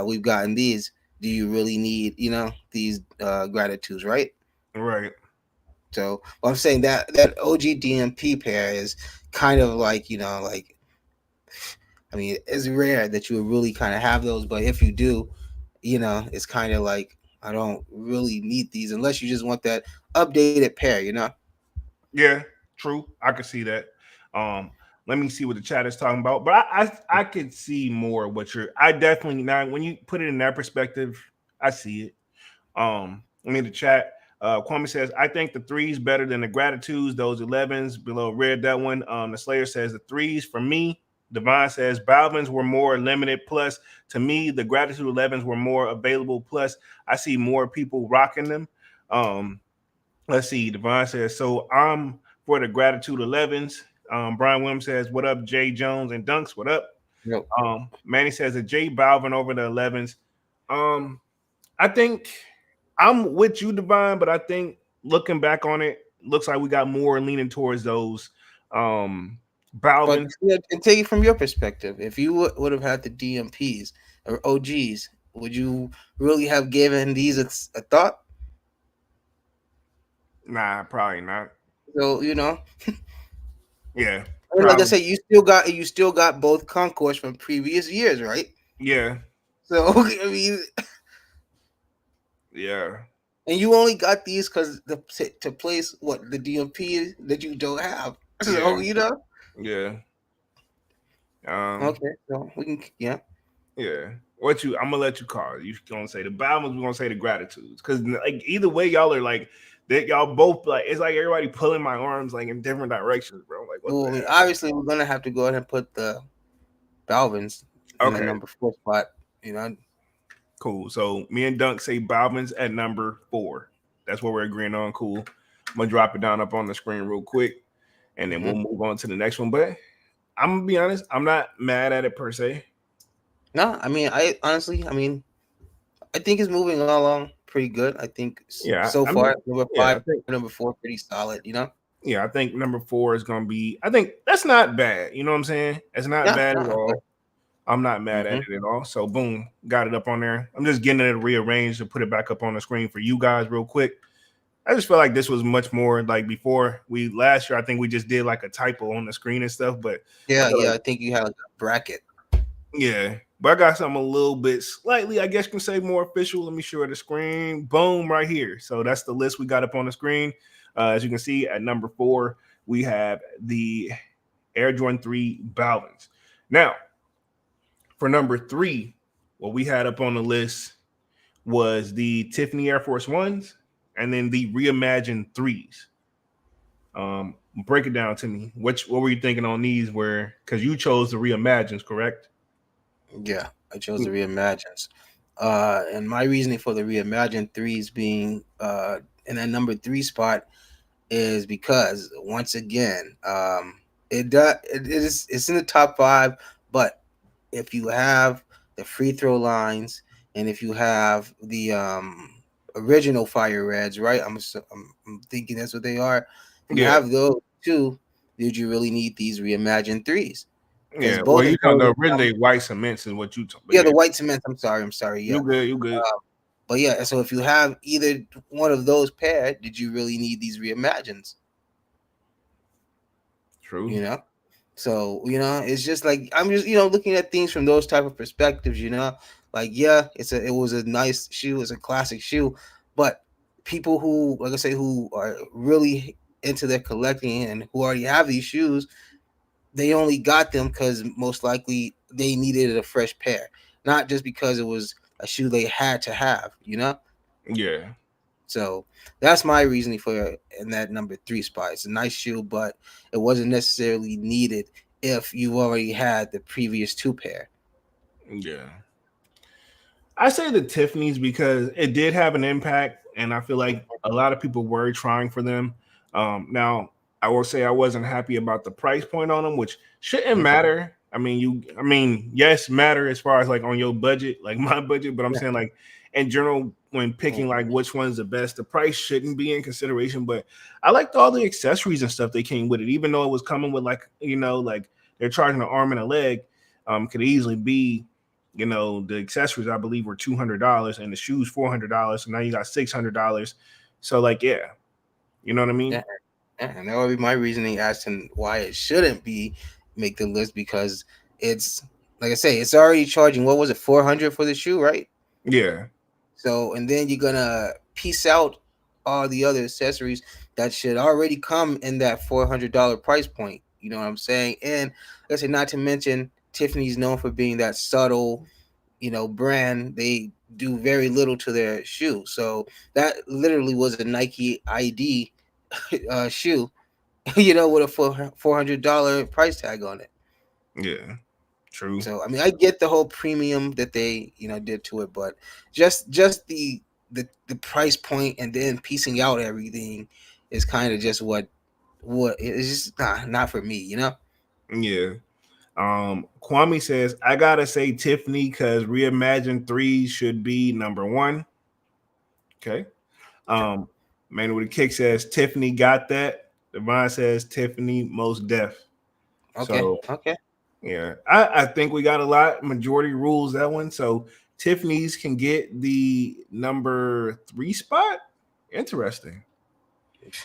we've gotten these, do you really need these gratitudes, right? Right. So well, I'm saying that OG DMP pair is kind of like I mean, it's rare that you would really kind of have those, but if you do, it's kind of like I don't really need these unless you just want that updated pair. Yeah, true. I could see that. Um, Let me see what the chat is talking about. But I could see more what you're. I definitely now when you put it in that perspective, I see it. I mean the chat. Kwame says I think the 3s better than the gratitudes. Those 11s below read that one. The Slayer says the 3s for me. Divine says Balvins were more limited. Plus, to me, the gratitude 11s were more available. Plus, I see more people rocking them. Let's see. Devon says, so I'm for the gratitude 11s. Brian Williams says, "What up, Jay Jones and Dunkz? What up?" Yep. Manny says a J Balvin over the 11s. I think I'm with you, Divine, but I think looking back on it, looks like we got more leaning towards those But Balvins. and take it from your perspective. If you would have had the DMPs or OGs, would you really have given these a thought? Nah, probably not. So Yeah, I mean, like I probably. said, you still got both concourse from previous years, right? Yeah, So I mean, yeah, and you only got these because to place what the DMP that you don't have. yeah, So yeah. Um, okay, so we can yeah. What you? I'm gonna let you call it. You gonna say the Balvins? We're gonna say the gratitudes, because like either way, y'all are like that. Y'all both like it's like everybody pulling my arms like in different directions, bro. Like what Well, the I mean, heck? obviously we're gonna have to go ahead and put the Balvins in the Okay, number 4 spot. You know, cool. So me and Dunk say Balvins at number 4. That's what we're agreeing on. Cool. I'm gonna drop it down up on the screen real quick, and then we'll move on to the next one. But I'm gonna be honest, I'm not mad at it per se. no, I mean, I honestly, I think it's moving along pretty good. I think Yeah, so I mean, far, number yeah, I 5, think number 4, pretty solid. yeah, I think number 4 is gonna be. I think that's not bad. You know what I'm saying? It's not Yeah, bad at yeah, but, all. I'm not mad at hmm it at all. So boom, got it up on there. I'm just getting it rearranged to put it back up on the screen for you guys real quick. I just feel like this was much more like before we last year. I think we just did like a typo on the screen and stuff, but I yeah, feel yeah. like I think you have a bracket. yeah. But I got something a little bit slightly, I guess you can say more official. Let me share the screen. Boom, right here. So that's the list we got up on the screen. As you can see, at number 4, we have the Air Jordan 3 Balvins. Now, for number 3, what we had up on the list was the Tiffany Air Force Ones and then the reimagined threes. Break it down to me. What were you thinking on these? Where because you chose the reimagines, correct? Yeah, I chose the reimagines. And my reasoning for the reimagined threes being in that number 3 spot is because once again, it's in the top 5, but if you have the free throw lines and if you have the original fire reds, right? I'm thinking that's what they are. If you Yeah, have those two, did you really need these reimagined threes? Because yeah. Well, both of you talking those, the originally white cements is what you talking. But yeah, yeah, the white cement. I'm sorry. Yeah, you good, you good. but yeah. So if you have either one of those paired, did you really need these reimagines? True. You know. So it's just like I'm just looking at things from those type of perspectives. Like yeah, it was a nice shoe, it's a classic shoe, but people who, like I say, who are really into their collecting and who already have these shoes, they only got them because most likely they needed a fresh pair, not just because it was a shoe they had to have. Yeah, So that's my reasoning for it in that number 3 spot. It's a nice shoe, but it wasn't necessarily needed if you already had the previous 2 pair. yeah. I say the Tiffany's because it did have an impact, and I feel like a lot of people were trying for them. Now, I will say I wasn't happy about the price point on them, which shouldn't Mhm. matter. Yes, matter as far as like on your budget, like my budget, but I'm Yeah. saying like in general, when picking Mhm. like which one's the best, the price shouldn't be in consideration. But I liked all the accessories and stuff they came with it, even though it was coming with like like they're charging an arm and a leg. Could easily be the accessories I believe were $200 and the shoes $400. So now you got $600. So like, yeah, you know what I mean? Yeah. Yeah, and that would be my reasoning as to why it shouldn't make the list, because it's like I say, it's already charging, what was it, 400 for the shoe, right? Yeah, So, and then you're gonna piece out all the other accessories that should already come in that $400 price point. You know what I'm saying? And like I said, not to mention Tiffany's known for being that subtle, brand. They do very little to their shoe. So that literally was a Nike ID shoe, with a $400 price tag on it. yeah, true. So I mean, I get the whole premium that they did to it, but just the price point and then piecing out everything is kind of just what what it's just not for me, you know. Yeah. Kwame says, I gotta say Tiffany because Reimagined 3 should be number one. Okay. Man with a kick says Tiffany got that. Devon says Tiffany most deaf. Okay, So okay. yeah, I think we got a lot. Majority rules that one. So Tiffany's can get the number 3 spot. Interesting.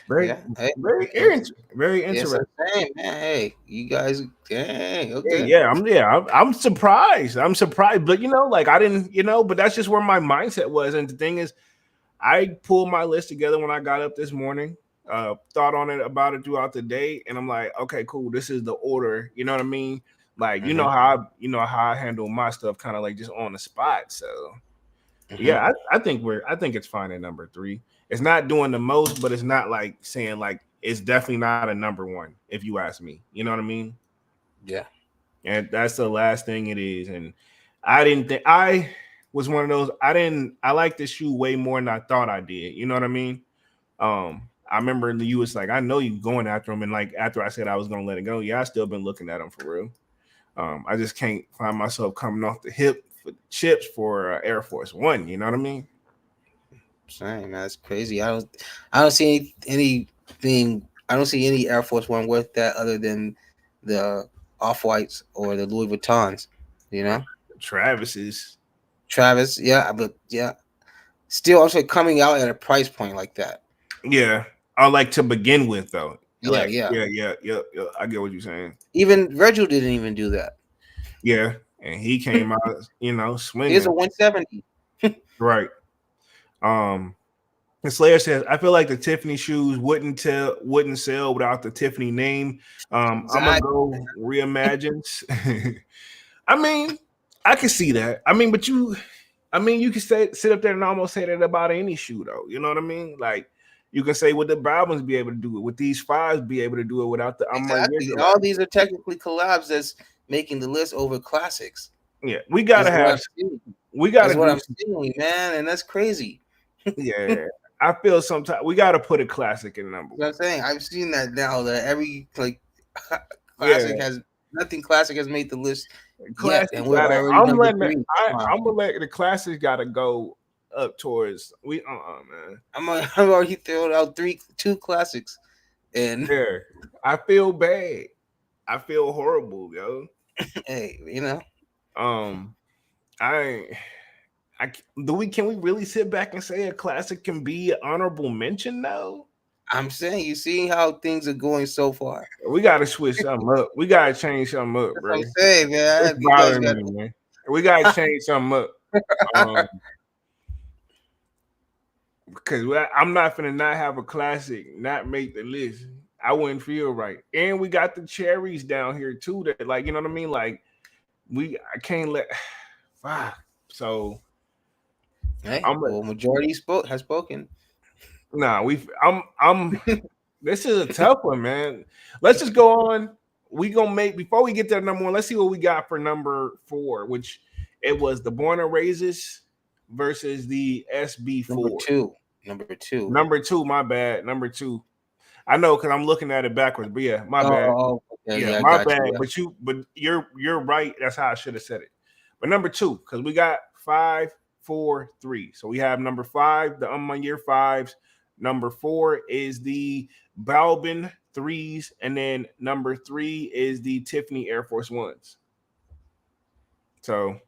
Very, Yeah, hey, very, hey, very yes, I'm interesting. saying, man. Hey, you guys, dang, Yeah, okay. I'm surprised. I'm surprised, but like I didn't, but that's just where my mindset was. And the thing is, I pulled my list together when I got up this morning, thought on it about it throughout the day, and I'm like, okay, cool. This is the order. You know what I mean? Like, Mm-hmm, how I handle my stuff, kind of like just on the spot. So mm-hmm. yeah, I think it's fine at number 3. It's not doing the most, but it's not like saying like it's definitely not a number one. If you ask me, you know what I mean? Yeah. And that's the last thing it is. And I didn't think I was one of those. I like this shoe way more than I thought I did. You know what I mean? I remember you was like, I know you going after him, and like after I said I was gonna let it go, yeah, I still been looking at him for real. I just can't find myself coming off the hip for chips for Air Force One. You know what I mean? Saying, man, that's crazy. I don't see anything. I don't see any Air Force One worth that other than the Off Whites or the Louis Vuittons. You know, Travis's. Travis. Yeah, but yeah, still also coming out at a price point like that. Yeah, I like to begin with though. Yeah, Like, yeah. yeah. I get what you're saying. Even Virgil didn't even do that. Yeah, and he came out, Here's a swinging. 170. Right. Um, and Slayer says, I feel like the Tiffany shoes wouldn't sell without the Tiffany name. I'm gonna Exactly. go reimagines. I mean, I can see that. I mean, you can sit up there and almost say that about any shoe, though. You know what I mean? Like, you can say, would the Browns be able to do it? Would these fives be able to do it without the I'm my Exactly. Israelite? All these are technically collabs that's making the list over classics. Yeah, we Is gotta what have, I'm seeing. we gotta Is what do I'm some, seeing, man, and that's crazy. yeah. I feel sometimes we gotta put a classic in number You know what one. I'm saying? I've seen that now that every Yeah, classic has nothing classic has made the list yet, classic and we're got it. already number three. Come on. I'm gonna let the classic got to go up towards man. I'm already thrown out two classics, and Yeah, I feel bad. I feel horrible, yo. hey, you know, Um, I can we really sit back and say a classic can be an honorable mention though? I'm saying you see how things are going so far. We got to switch something up. We got to change something up, That's what bro. I'm saying, It's man. You guys bothering got. me, man. We got to change something up. Um, because I'm not gonna not have a classic not make the list. I wouldn't feel right. And we got the cherries down here too. That like you know what I mean. Like I can't let. Fuck. So Hey, I'm well, has spoken. nah. I'm. This is a tough one, man. Let's just go on. We gonna make before we get to number one. Let's see what we got for number 4, which it was the Born and Raises versus the Number SB4. two. Number two. Number 2, my bad. Number 2. I know because I'm looking at it backwards, but yeah, my bad. Okay, Yeah, yeah, I my got bad. you. But you're right. That's how I should have said it. But number 2, because we got 5, 4, 3. So we have number 5, the my year fives. Number 4 is the Balbin threes, and then number 3 is the Tiffany Air Force Ones. So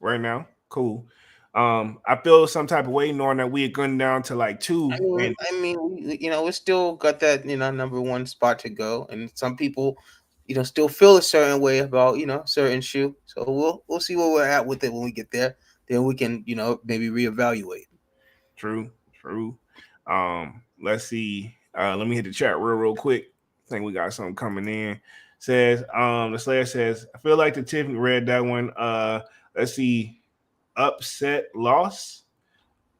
right now, cool. I feel some type of way knowing that we had gone down to like 2, and We still got that, number one spot to go, and some people, still feel a certain way about, certain shoe. So we'll see where we're at with it when we get there. Then we can, maybe reevaluate. true. Let's see. Let me hit the chat real quick. I think we got something coming in. Says the Slayer says, I feel like the Tiffany read that one. Let's see. Upset loss.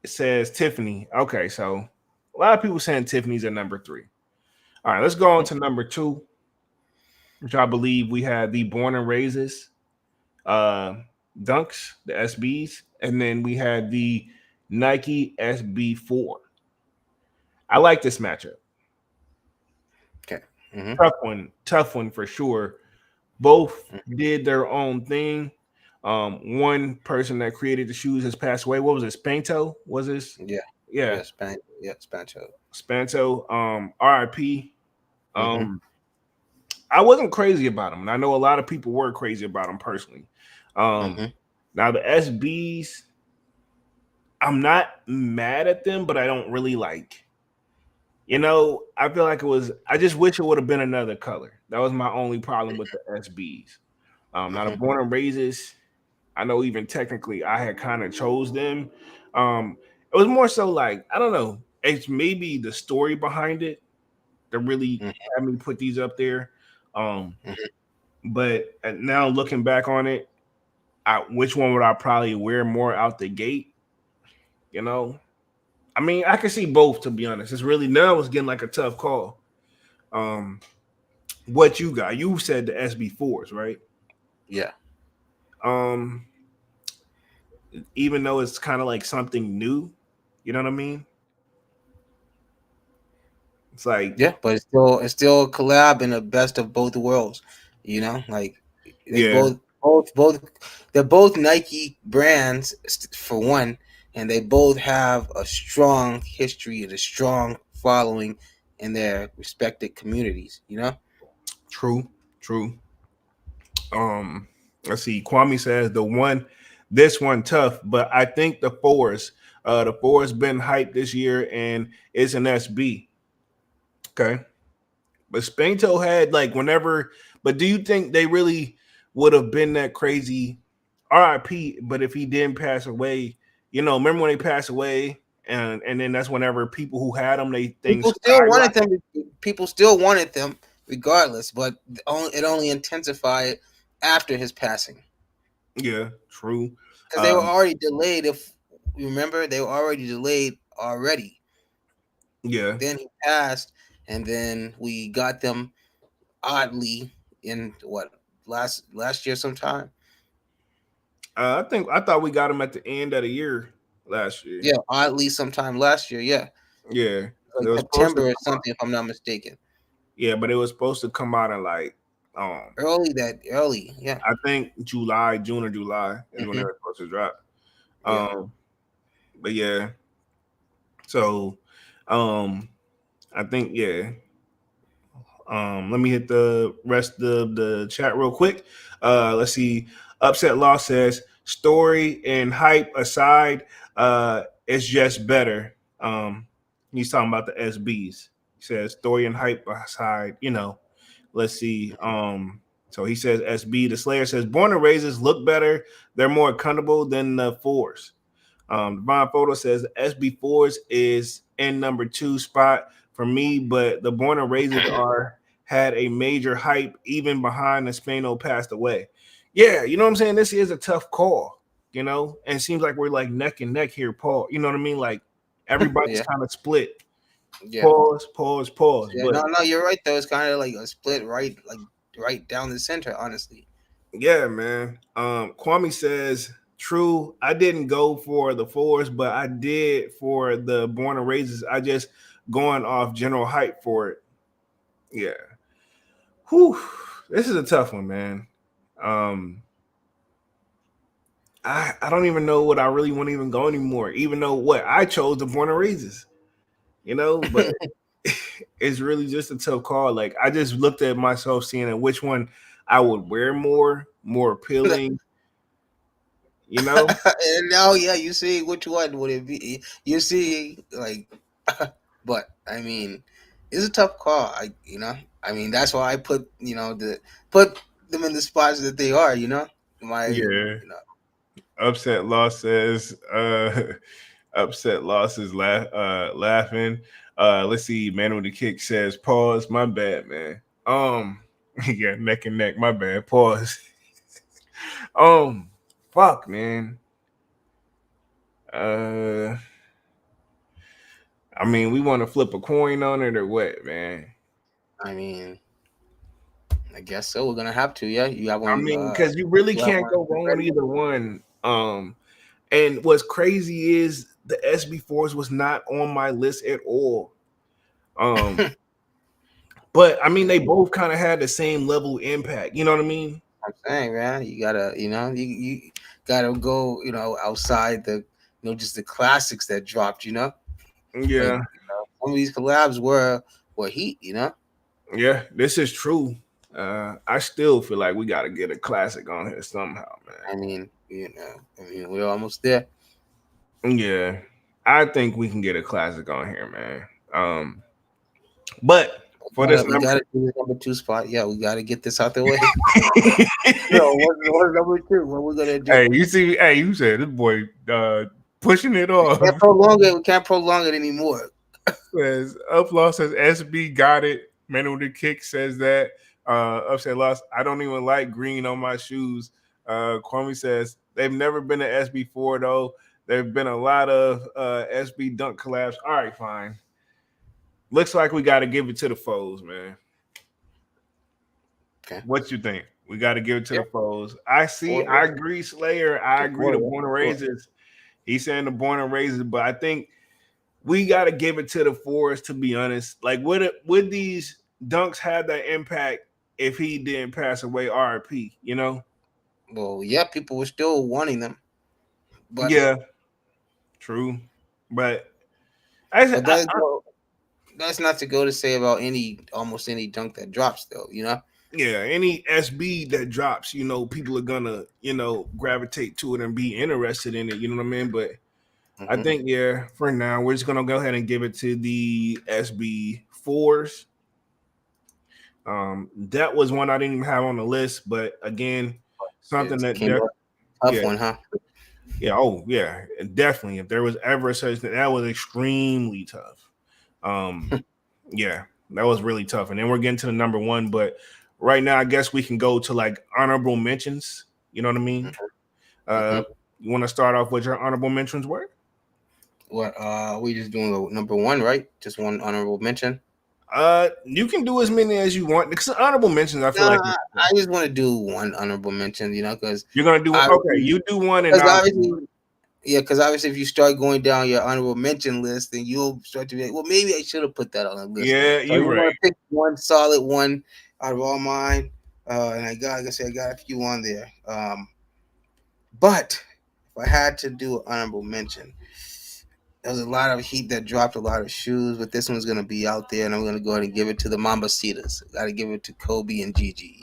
It says Tiffany. Okay, so a lot of people saying Tiffany's at number 3. All right, let's go on to number 2, which I believe we had the Born and Raises, Dunkz, the SBs, and then we had the Nike SB4. I like this matchup. Okay. Mm-hmm. Tough one for sure. Both did their own thing. One person that created the shoes has passed away. What was it? Spanto was this? Yeah. Yeah, Spancho. Spanto. R.I.P. Mm-hmm. I wasn't crazy about him, and I know a lot of people were crazy about him personally. Mm-hmm. Now the SBs, I'm not mad at them, but I don't really like. I feel like it was. I just wish it would have been another color. That was my only problem with the SBs. Now the Mm-hmm. born and raises, I know even technically I had kind of chose them. It was more so like I don't know. It's maybe the story behind it that really had me put these up there. Um, Mm-hmm. but now looking back on it, which one would I probably wear more out the gate? You know, I mean, I can see both to be honest. It's really now it's getting like a tough call. Um, what you got? You said the SB4s, right? Yeah. Um, even though it's kind of like something new, you know what I mean? It's like, Yeah, but it's still a collab in the best of both worlds. Like they yeah, both they're both Nike brands for one, and they both have a strong history and a strong following in their respected communities. true, true. Let's see. Kwame says this one tough, but I think the four has been hyped this year and it's an SB. Okay. But Spanto had like whenever, but do you think they really would have been that crazy? RIP, but if he didn't pass away, remember when he passed away, and then that's whenever people who had him, they things People still wanted skyrocket. them. People still wanted them regardless, but it only intensified after his passing. Yeah, true. Because they were Um, already delayed. If you remember, they were already delayed already. yeah, Then he passed, and then we got them oddly in what last year sometime. I thought we got him at the end of the year last year. Yeah, oddly sometime last year. Yeah, Yeah, like it was supposed to September or come out. something, if I'm not mistaken. Yeah, but it was supposed to come out in like um Early. Yeah. I think June or July is when they Hmm. were supposed to drop. Yeah. Um, but yeah, so um, I think yeah. Let me hit the rest of the chat real quick. Let's see. Upset Law says story and hype aside, it's just better. He's talking about the SBs. He says story and hype aside, let's see. So he says SB. The Slayer says born and raises look better. They're more comfortable than the fours. Divine Photo says SB4s is in number 2 spot for me, but the born and raises are had a major hype even behind the Spano passed away. Yeah, you know what I'm saying? This is a tough call, and it seems like we're like neck and neck here, Paul. You know what I mean? Like everybody's Yeah. kind of split. Yeah. Pause, pause, pause. Yeah. But No, you're right though. It's kind of like a split right down the center. Honestly. yeah, man. Kwame says, true. I didn't go for the fours, but I did for the born and raises. I just going off general hype for it. Yeah. Whew. This is a tough one, man. Um, I don't even know what I really want to even go anymore, even though what I chose the born and raises, but it's really just a tough call. Like I just looked at myself seeing which one I would wear more appealing, you know? And now, yeah, you see which one would it be? You see, like, but I mean, it's a tough call. I mean, that's why I put them in the spots that they are. Yeah. Upset loss says upset loss is laughing. Let's see, man with the kick says pause. My bad, man. Yeah, neck and neck. My bad. Pause. um, fuck, man. Uh, I mean, we want to flip a coin on it or what, man? I mean, I guess so. We're gonna have to. Yeah, you have I one. mean, because you really You have can't one go wrong with ready. either one. And what's crazy is the SB4s was not on my list at all. Um, But I mean, they both kind of had the same level impact. You know what I mean? I'm saying, man, you gotta, you gotta go, outside the, just the classics that dropped, like Yeah, some of these collabs were heat, yeah, this is true. I still feel like we got to get a classic on here somehow, I mean, we're almost there. man. Yeah, I think we can get a classic on here, man. But for this We number, gotta do this number 2 spot. Yeah, we gotta get this out the way. What's number 2? What we gonna do? hey, you see, hey, you said this boy pushing it off. Can't prolong it. We can't prolong it anymore. Says Uplaw says SB got it. Manual the Kick says that. Upset Loss. I don't even like green on my shoes. Kwame says they've never been to SB4 though. There've been a lot of SB Dunk collabs. All right, fine. Looks like we got to give it to the foes, man. Okay. What you think? We got to give it to the foes. I see. I agree, Slayer. I agree. The Born and Raisers. He's saying the Born and Raisers, but I think we got to give it to the Forest, to be honest. Like, would these Dunks have that impact if he didn't pass away? RIP, Well, yeah, people were still wanting them, but yeah, true. But that's not to go to say about almost any dunk that drops, though. Yeah, any SB that drops, people are gonna, gravitate to it and be interested in it. You know what I mean? But I think, yeah, for now, we're just gonna go ahead and give it to the SB4s. That was one I didn't even have on the list, but again, something that tough one, huh? Yeah, oh yeah, definitely. If there was ever such that was extremely tough. Yeah, that was really tough. And then we're getting to the number 1, but right now I guess we can go to like honorable mentions. You know what I mean? You want to start off with your honorable mentions were? What we just doing the number 1, right? Just one honorable mention. You can do as many as you want because honorable mentions. I feel like I just want to do one honorable mention, because you're gonna do okay. You do one, and because obviously, if you start going down your honorable mention list, then you'll start to be like, well, maybe I should have put that on the list. Yeah, so you're right. Want to pick one solid one out of all mine, and I got a few on there. But if I had to do an honorable mention, there was a lot of heat that dropped, a lot of shoes, but this one's gonna be out there, and I'm gonna go ahead and give it to the Mambacitas. Got to give it to Kobe and Gigi.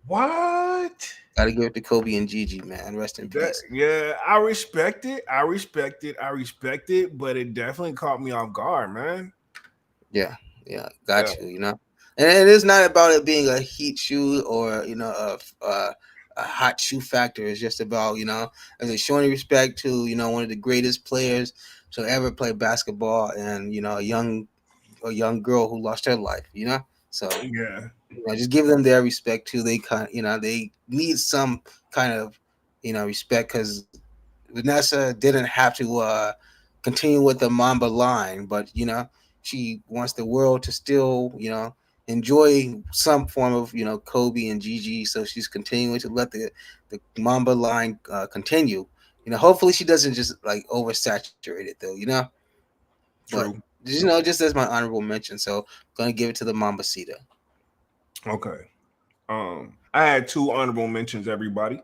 What? Got to give it to Kobe and Gigi, man. Rest in peace. Yeah, I respect it. I respect it, but it definitely caught me off guard, man. Yeah, got you. And it is not about it being a heat shoe or a hot shoe factor. It's just about as a showing respect to one of the greatest players to ever play basketball, and a young girl who lost her life. So yeah. Just give them their respect too. They they need some kind of respect, because Vanessa didn't have to continue with the Mamba line, but she wants the world to still enjoy some form of Kobe and Gigi, so she's continuing to let the Mamba line continue. Hopefully she doesn't just like oversaturate it though. True. But just as my honorable mention, so I'm gonna give it to the Mambacita. Okay. I had 2 honorable mentions, everybody.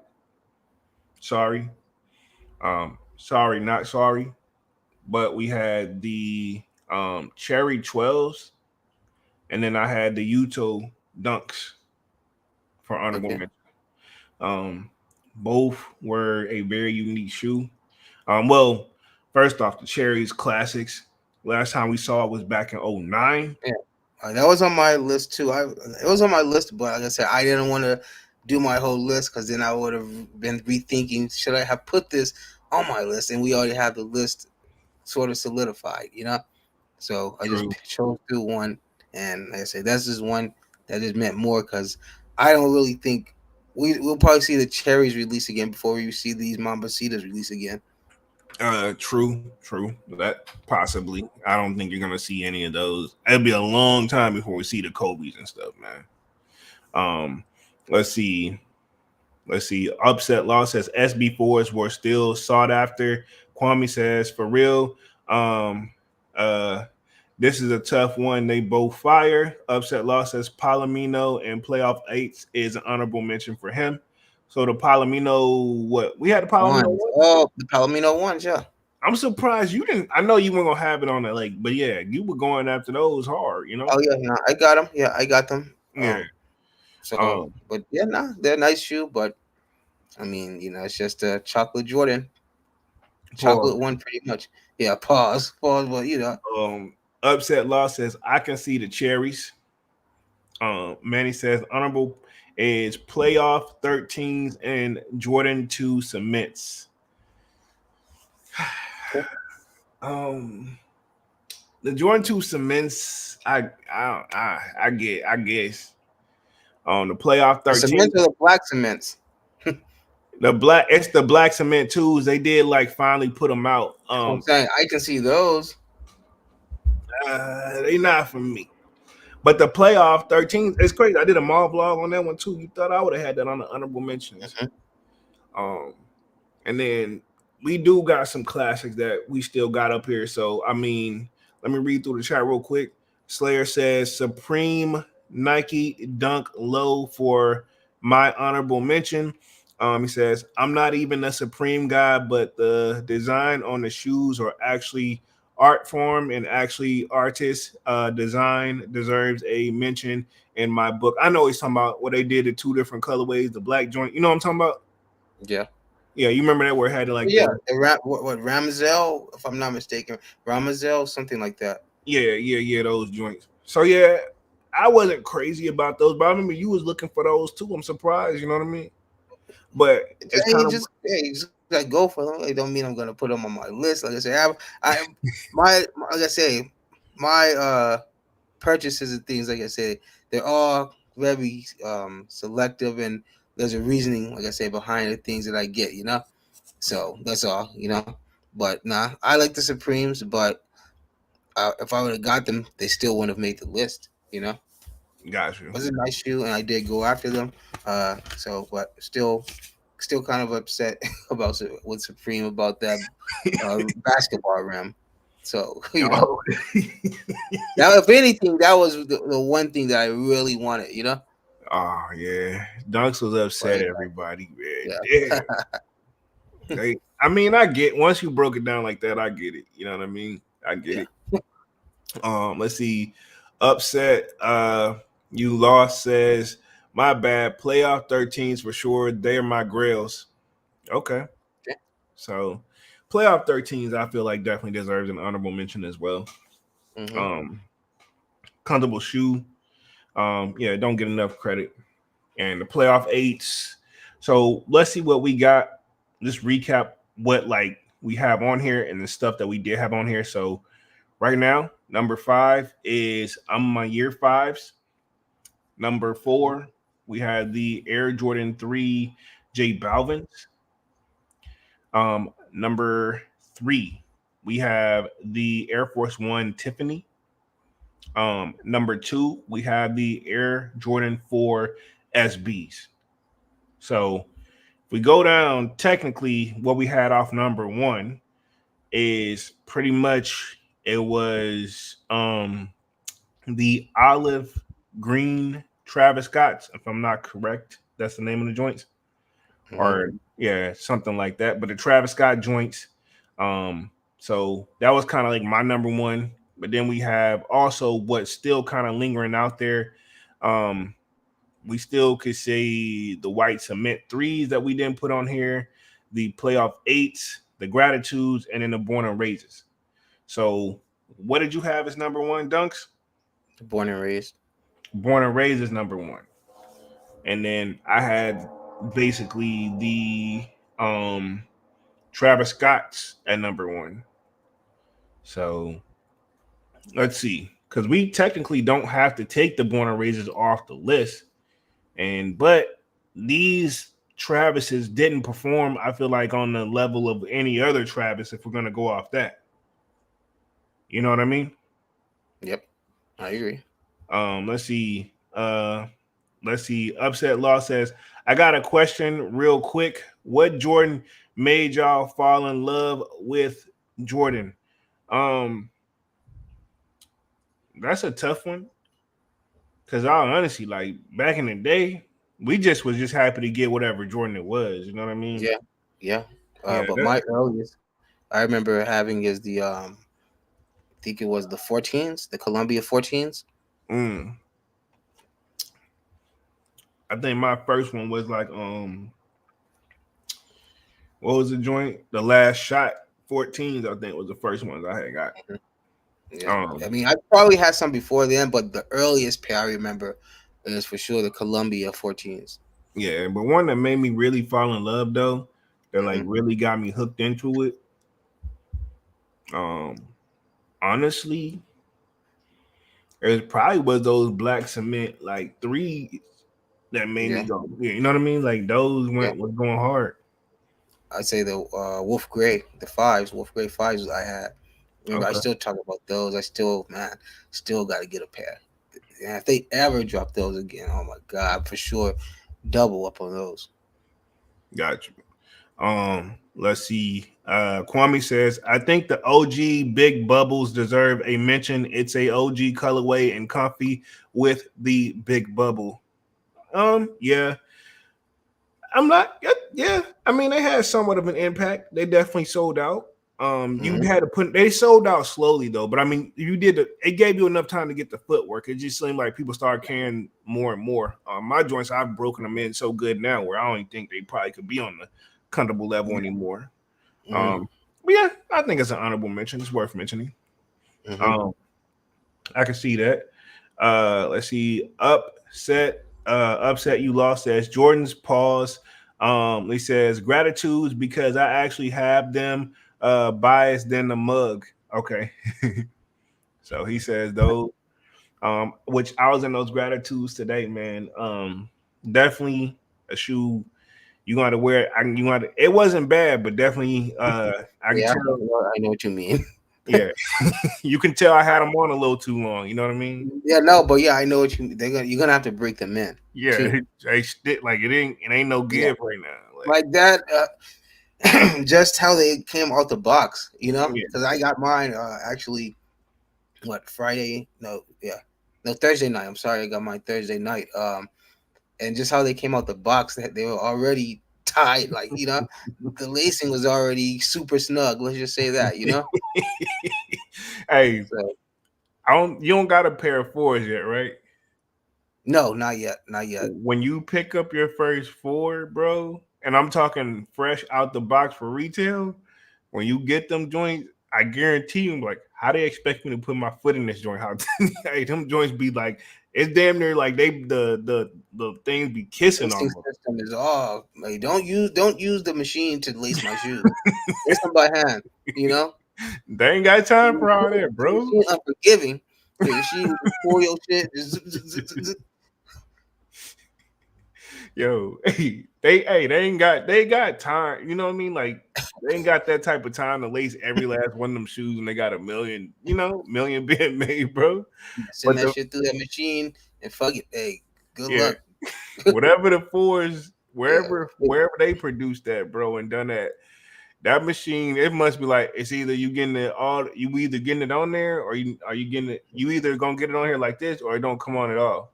Sorry. Sorry, not sorry. But we had the Cherry 12s, and then I had the Uto Dunkz for honorable mention. Both were a very unique shoe. Well, first off, the Cherries classics. Last time we saw it was back in 2009. Yeah. That was on my list too. It was on my list, but like I said, I didn't want to do my whole list, because then I would have been rethinking, should I have put this on my list? And we already have the list sort of solidified, So I just chose to one, and like I said, that's just one that just meant more, because I don't really think we'll probably see the Cherries release again before we see these Mambacitas release again. True. That possibly. I don't think you're gonna see any of those. It'll be a long time before we see the Kobe's and stuff, man. Let's see. Upset Law says SB4s were still sought after. Kwame says for real. This is a tough one. They both fire. Upset loss says Palomino and playoff eights is an honorable mention for him. So the Palomino, what we had the Palomino Ones. one? Oh, the Palomino ones, yeah. I'm surprised you didn't. I know you weren't gonna have it on the lake, but yeah, you were going after those hard. You know? Oh yeah, I got them. Yeah, I got them. Yeah. So, but yeah, they're a nice shoe, but I mean, it's just a chocolate Jordan, chocolate Pause. one, pretty much. Yeah, pause, but Upset loss says I can see the cherries. Manny says honorable is playoff 13s and Jordan 2 cements. The Jordan 2 cements, I guess. The playoff the 13. cements or the black cements. It's the black cement twos. They did like finally put them out. I'm saying I can see those. They not for me. But the playoff 13, it's crazy. I did a mall vlog on that one too. You thought I would have had that on the honorable mentions. Mm-hmm. And then we do got some classics that we still got up here. So I mean, let me read through the chat real quick. Slayer says Supreme Nike Dunk Low for my honorable mention. He says, I'm not even a Supreme guy, but the design on the shoes are actually art form and actually artist design deserves a mention in my book. I know he's talking about what they did in two different colorways, the black joint. You know what I'm talking about? Yeah. Yeah, you remember that where it had like what Ramsell, if I'm not mistaken, Ramsell, something like that. Yeah, those joints. So yeah, I wasn't crazy about those, but I remember you was looking for those too. I'm surprised, you know what I mean? But it's kind of you just gotta go for them. It don't mean I'm gonna put them on my list. Like I say, like I say, my purchases and things, like I said, they're all very selective, and there's a reasoning, like I say, behind the things that I get. So that's all. But nah, I like the Supremes, but if I would have got them, they still wouldn't have made the list. Got you. It was a nice shoe, and I did go after them. But still kind of upset about with Supreme about that basketball rim. So Oh. now, if anything, that was the one thing that I really wanted. Oh yeah, Dunkz was upset. Right. Everybody, man. Yeah. I mean, I get once you broke it down like that, I get it. You know what I mean? I get it. Let's see. Upset. You lost says my bad. Playoff 13s for sure. They are my grails. Okay. So playoff 13s, I feel like definitely deserves an honorable mention as well. Mm-hmm. Comfortable shoe. Yeah, don't get enough credit. And the playoff eights. So let's see what we got. Just recap what like we have on here and the stuff that we did have on here. So right now, number 5 is I'm my year 5s. Number 4, we have the Air Jordan 3 J Balvin's. Number 3, we have the Air Force One Tiffany. Number 2, we have the Air Jordan 4 SBs. So if we go down, technically, what we had off number 1 is pretty much it was the olive green Travis Scott's, if I'm not correct. That's the name of the joints. Mm-hmm. Or yeah, something like that. But the Travis Scott joints. So that was kind of like my number 1. But then we have also what's still kind of lingering out there. We still could say the white cement 3s that we didn't put on here, the playoff 8s, the gratitudes, and then the born and raises. So what did you have as number 1, Dunkz? Born and raised. Born and raised is number 1. And then I had basically the Travis Scott's at number 1. So let's see, because we technically don't have to take the born and raised off the list. But these Travises didn't perform, I feel like, on the level of any other Travis if we're going to go off that. You know what I mean? Yep, I agree. Let's see. Upset Law says, I got a question real quick. What Jordan made y'all fall in love with Jordan? That's a tough one. Cause all honestly, like back in the day, we just was just happy to get whatever Jordan it was. You know what I mean? Yeah, yeah. Yeah. But my earliest I remember having is the I think it was the 14s, the Columbia 14s. Mm, I think my first one was like what was the joint? The last shot 14s. I think was the first ones I had got. Yeah, I Um, mean, I probably had some before then, but the earliest pair I remember is for sure the Columbia 14s. yeah, but one that made me really fall in love though, that like Hmm. really got me hooked into it. Um, honestly, it probably was those black cement like threes that made me Yeah, go. Yeah, you know what I mean? Like those yeah. went was going hard. I'd say the Wolf Gray, the fives, Wolf Gray fives I had. Remember, I Okay, still talk about those. I still, man, still got to get a pair. And if they ever drop those again, oh my god, for sure, double up on those. got you. Let's see. Kwame says, I think the OG big bubbles deserve a mention. It's a OG colorway and comfy with the big bubble. Yeah. I'm not yeah. I mean, they had somewhat of an impact. They definitely sold out. You Hmm. had to put they sold out slowly though, but I mean, it gave you enough time to get the footwork. It just seemed like people started carrying more and more. My joints, I've broken them in so good now where I don't even think they probably could be on the comfortable level anymore. Hmm. Um, but yeah, I think it's an honorable mention. It's worth mentioning. Hmm. Um, I can see that. Let's see. Upset you lost says Jordan's pause. He says gratitudes because I actually have them biased than the mug. Okay. So he says those which I was in those gratitudes today, man. Definitely a shoe you got to wear. You got to. It wasn't bad, but definitely I can Yeah, tell. I know what you mean. Yeah, you can tell I had them on a little too long. You know what I mean? Yeah, no, but yeah, I know what you. You're gonna have to break them in Yeah, too. they stick like it ain't no Yeah, give right now. Like like that. Just how they came out the box, yeah, because I got mine actually. What, Friday? No, yeah, no, Thursday night. I'm sorry, I got mine Thursday night. And just how they came out the box, that they were already tied. Like, the lacing was already super snug. Let's just say that. hey, So you don't got a pair of fours yet, right? no, not yet, not yet. When you pick up your first four, bro, and I'm talking fresh out the box for retail, when you get them joints, I guarantee you, like, how they expect me to put my foot in this joint? How hey, them joints be like, it's damn near like the things be kissing Lacing almost. system is off. Like, don't use the machine to lace my shoes. Lace them by hand. You know, They ain't got time for all that, the bro. machine unforgiving. The machine will pour your shit. Yo, they got time. You know what I mean? Like they ain't got that type of time to lace every last one of them shoes, and they got a million, million being made, bro. Send But that the shit through that machine and fuck it. Hey, good yeah, luck. whatever the fours, Yeah. wherever they produced that, bro, and done that machine, it must be like it's either you getting it all, you either getting it on there, or you getting it, you either gonna get it on here like this, or it don't come on at all.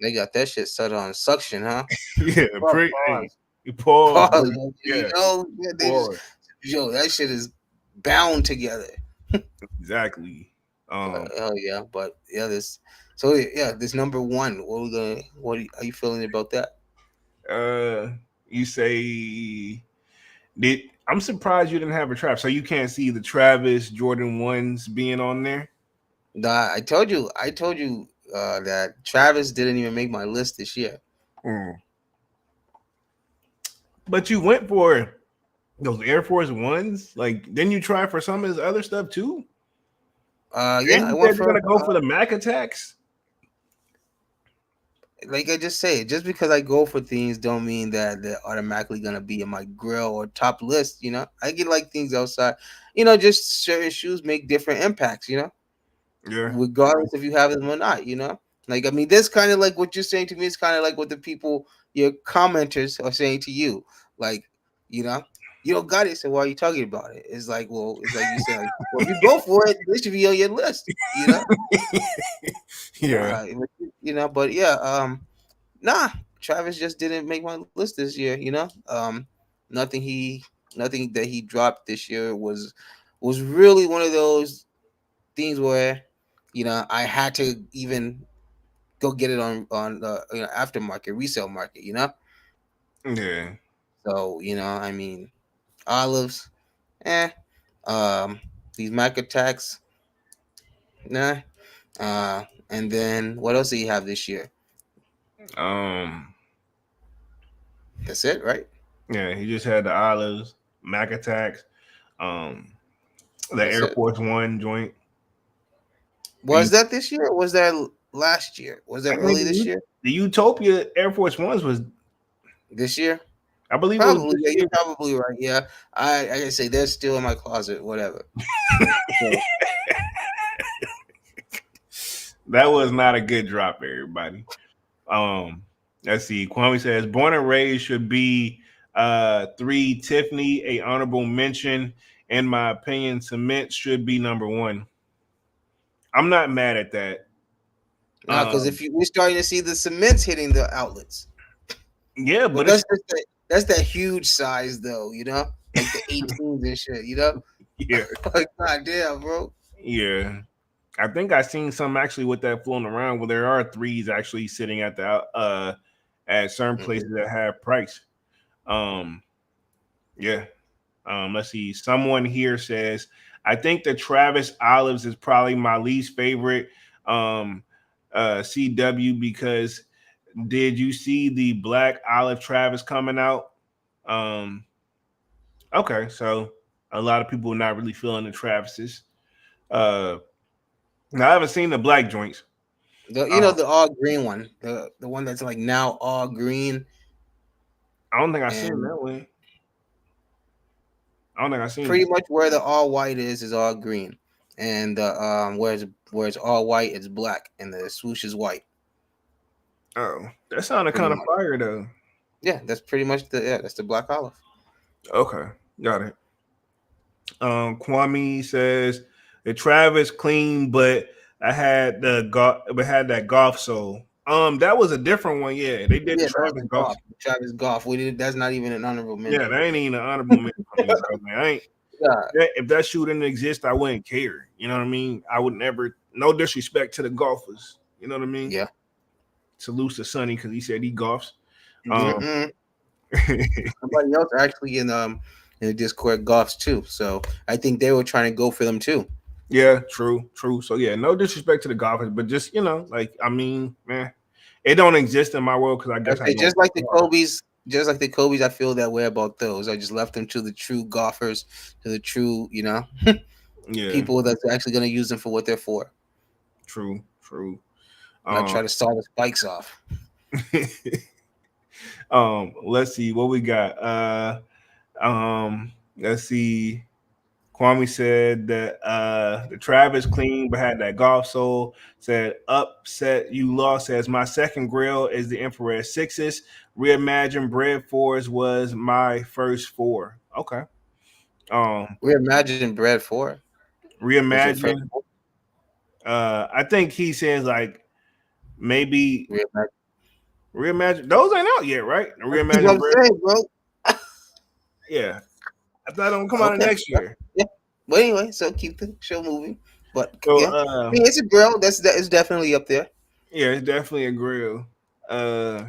They got that shit set on suction, huh? Yeah, hey, Pause. you pause, bro. Pause. Yeah, Yeah, they just, pause. that shit is bound together. Exactly. Hell yeah. But yeah, this number one. Are you feeling about that? Uh, you say did I'm surprised you didn't have a trap, so you can't see the Travis Jordan ones being on there. Nah, I told you that Travis didn't even make my list this year. Mm. But you went for those Air Force ones. Like, didn't you try for some of his other stuff too? Yeah, And I you went said you're for gonna go for the Mac attacks. like I just say, just because I go for things don't mean that they're automatically gonna be in my grill or top list. I get like things outside. Just certain shoes make different impacts. Yeah, Regardless if you have them or not. Like, I mean, this kind of like what you're saying to me is kind of like what the people, your commenters, are saying to you. Like, you know. You don't got it, so why are you talking about it? It's like, well, it's like you said, like, well, if you go for it, this should be on your list, you know. Yeah. But yeah, nah, Travis just didn't make my list this year, you know. Nothing he, nothing that he dropped this year was really one of those things where, I had to even go get it on the aftermarket resale market, you know. Yeah. So I mean, olives, eh. Um, these Mac attacks, nah. And then what else do you have this year? Um. That's it, right? Yeah. He just had the olives, Mac attacks, um, the That's Air it. Force One joint. Was that this year or was that last year? Was that I think early this year? the Utopia Air Force Ones was, This year? I believe, it was Probably. this Yeah, you're year. probably right. Yeah, I can say they're still in my closet. Whatever. So, That was not a good drop, everybody. Um, let's see. Kwame says born and raised should be 3. Tiffany, a honorable mention. In my opinion, cement should be number 1. I'm not mad at that. now, because Um, if we're starting to see the cements hitting the outlets, yeah, but but it's that's that huge size though. Like the 18s and shit. yeah, Like god damn, bro. yeah. I think I seen some actually with that floating around where there are 3s actually sitting at certain Mhm. places that have price. Um, yeah. Let's see. Someone here says, I think the Travis Olives is probably my least favorite um, CW because did you see the Black Olive Travis coming out? Um, okay, so a lot of people are not really feeling the Travises. Uh, now I haven't seen the black joints. Uh, The all green one, the one that's like now all green, I don't think I've seen and that one. I don't think I've seen pretty that. much where the all white is all green, and where it's all white, it's black, and the swoosh is white. Oh, that sounded Pretty kind of much, fire though. yeah. That's pretty much that's the black olive. Okay, got it. Kwame says the Travis clean, but but had that golf soul. That was a different one. Yeah, they did the Yeah, that was Travis the golf. golf, Travis golf. We did. That's not even an honorable Yeah, mention. that ain't even an honorable mention for me, bro. Man, I ain't. Yeah, If that shoe didn't exist, I wouldn't care. You know what I mean? I would never. No disrespect to the golfers. You know what I mean? yeah. Salute to Sonny because he said he golfs. Um, Mm-mm. Somebody else actually in the Discord golfs too. So I think they were trying to go for them too. yeah, true, true. So yeah, no disrespect to the golfers, but just like I mean, man, it don't exist in my world because I I guess I say don't. just like the Kobe's, I feel that way about those. I just left them to the true golfers, to the true, Yeah, people that's actually gonna use them for what they're for, true, true. not Um, try to saw the spikes off. let's see what we got. Let's see. Kwame said that the Travis clean but had that golf soul. Said upset you lost. Says my second grill is the Infrared Sixes. Reimagined Bread Fours was my first 4. Okay. Um, Reimagine Bread 4 was your first Reimagine. I think he says like maybe reimagine. reimagine. Those ain't out yet, right? That's what Reimagine I'm Bread. saying, bro. Yeah, I thought it would come out Okay. next year. Yeah. But anyway, so keep the show moving. But So yeah, I mean, it's a grill. That is definitely up there. yeah, it's definitely a grill. Uh,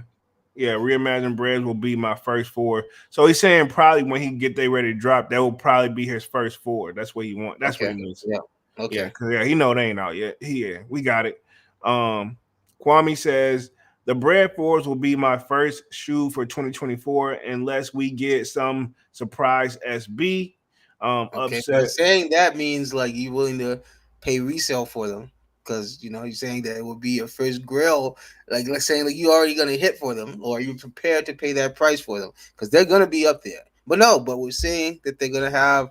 yeah, Reimagined Breads will be my first 4. So he's saying probably when he get they ready to drop, that will probably be his first 4. That's what he want. That's what Okay. he means. Yeah. Yeah, Okay. because he know they ain't out yet. Yeah, we got it. Um, Kwame says the Bread Fours will be my first shoe for 2024 unless we get some surprise SB. Okay. Now Upset. saying that means like you willing to pay resale for them because you're saying that it would be your first grill. Like let's say like you already gonna hit for them, or you prepared to pay that price for them because they're gonna be up there. But no, but we're saying that they're gonna have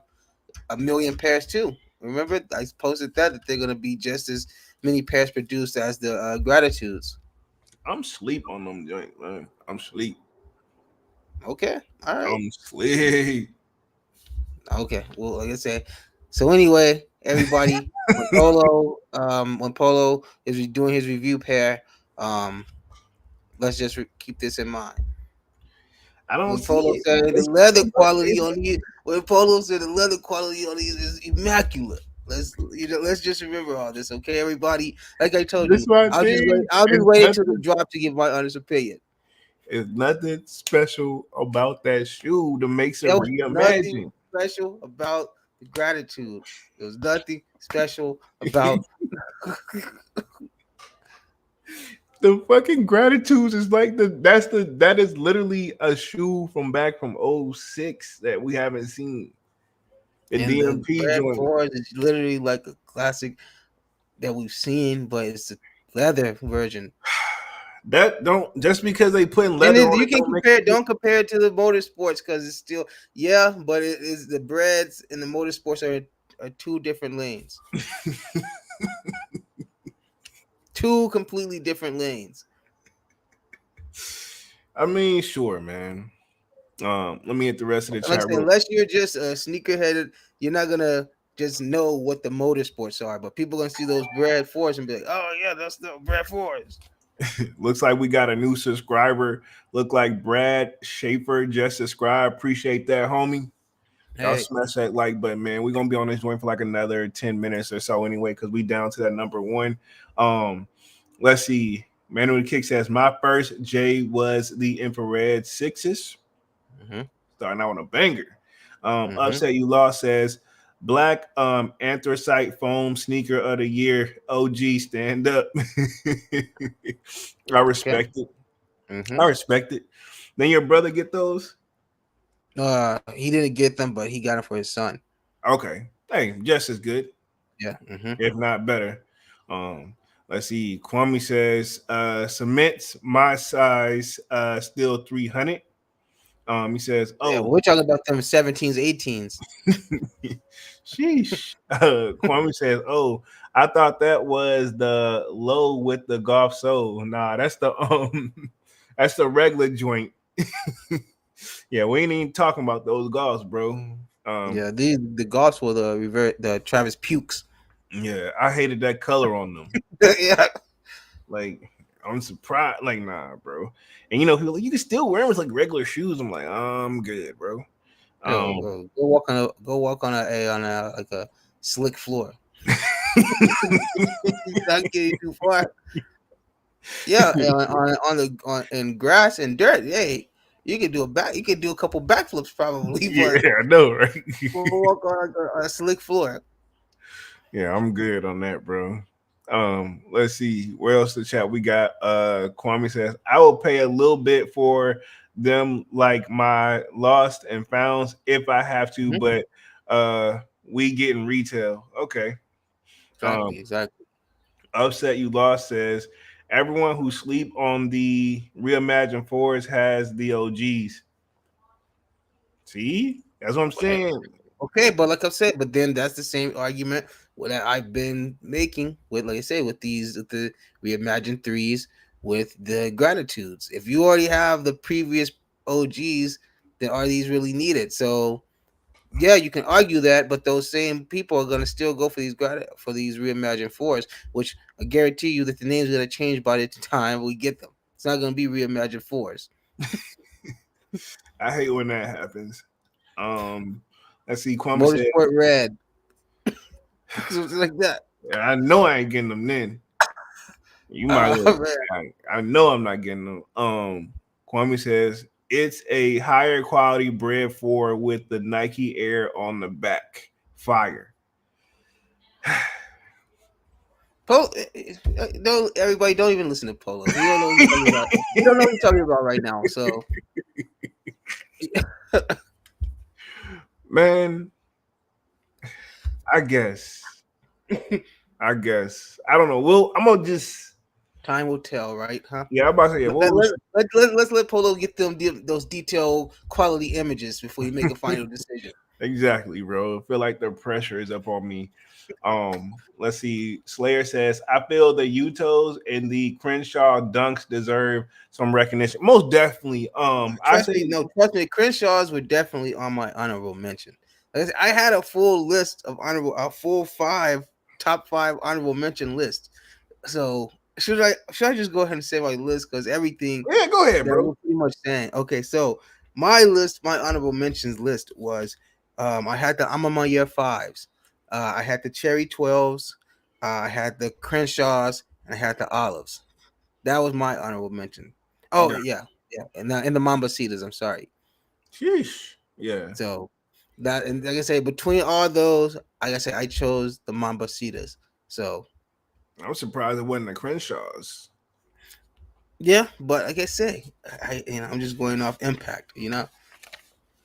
a million pairs too. Remember, I posted that they're gonna be just as many pairs produced as the gratitudes. I'm sleep on them joint, man. I'm sleep. Okay, all right. I'm sleep. Okay, well, like I said, so anyway, everybody, when Polo is doing his review pair, um, let's just keep this in mind. I don't When see Polo it. said the It's leather like quality on these, when Polo said the leather quality on these is immaculate. Let's just remember all this, okay, everybody. Like I told this you, my I'll just wait. thing. I'll just It's wait until the nothing. drop to give my honest opinion. It's nothing special about that shoe that makes it There was nothing reimagine. special about the gratitude. There was nothing special about. The fucking gratitudes is like that is literally a shoe from back from '06 that we haven't seen. The And the DMP Brad joint. Force is literally like a classic that we've seen, but it's a leather version. That don't just because they putting And leather then on you it can don't make compare it. it Don't compare it to the motorsports because it's still but it is the breads and the motorsports are two different lanes, two completely different lanes. I mean, sure, man. Let me hit the rest of the Like I chat said, real. unless you're just a sneakerhead, you're not gonna just know what the motorsports are. But people gonna see those Brad Fords and be like, "Oh yeah, that's the Brad Fords." Looks like we got a new subscriber. Look like Brad Schaefer just subscribed. Appreciate that, homie. Y'all Hey, smash that like button, man. We're gonna be on this joint for like another 10 minutes or so anyway, because we down to that number one. Um, let's see. Manuel Kick says my first J was the infrared sixes. mm-hmm, Starting out on a banger. mm-hmm. Upset You Lost says black anthracite foam sneaker of the year. OG stand up. I Okay. respect it. Mm-hmm. I respect it. Then your brother get those? He didn't get them, but he got them for his son. Okay. Hey, just as good, Yeah. Mm-hmm. if not better. Um, let's see. Kwame says cements my size still 300. He says, Yeah, oh, we're talking about them 17s, 18s. sheesh. Kwame says, "Oh, I thought that was the low with the golf sole. Nah, that's the that's the regular joint. Yeah, we ain't even talking about those golfs, bro. Um, Yeah, the golfs were the Travis Pukes. yeah, I hated that color on them. Yeah. Like, I'm surprised. Like, nah, bro. And you know, people like, you can still wear them with like regular shoes. I'm like, I'm good, bro. Yo, Um, go walk on a like a slick floor. Not getting too far. Yeah, and on in grass and dirt. Hey, you could do a couple backflips probably, yeah, but I know, right? go walk on a slick floor. Yeah, I'm good on that, bro. Let's see where else the chat we got. Kwame says, I will pay a little bit for them like my lost and founds if I have to, Mhm. but we getting retail. Okay. Exactly, Um, exactly. Upset You Lost says everyone who sleep on the reimagined fours has the OGs. See? That's what I'm saying. Okay, but like I said, but then that's the same argument that I've been making with, like I say, with the reimagined threes with the gratitudes. If you already have the previous OGs, then are these really needed? So yeah, you can argue that, but those same people are gonna still go for these reimagined fours, which I guarantee you that the name's gonna change by the time we get them. It's not gonna be reimagined fours. I hate when that happens. Um, let's see. Kwame said, Motorsport red, something like that. I know I ain't getting them then. You might look. Man. I know I'm not getting them. Kwame says it's a higher quality bread for with the Nike Air on the back. Fire. Don't everybody don't even listen to Polo. He don't know what he's talking about. He don't know what he's talking about right now. So Man, I guess. I guess. I don't know. Well, I'm gonna just time will tell, right? Huh? yeah, I'm about to say yeah, Let's let Polo get those detailed quality images before you make a final decision. exactly, bro. I feel like the pressure is up on me. Let's see. Slayer says, I feel the Utos and the Crenshaw Dunks deserve some recognition. Most definitely. I say Trust me, Crenshaw's were definitely on my honorable mention. I had a full list of a full top five honorable mention list. So should I just go ahead and say my list because everything Yeah, go ahead, that bro. we're pretty much saying. Okay, so my list, my honorable mentions list was, I had the I'm on my year fives, I had the Cherry 12s, I had the Crenshaws, and I had the Olives. That was my honorable mention. Oh Yeah. yeah, yeah, and the Mambacitas. I'm sorry. Sheesh. Yeah. So that, and like I say, between all those, like I say, I chose the Mambacitas. So I'm surprised it wasn't the Crenshaws. yeah, but like I say, I'm just going off impact. They Off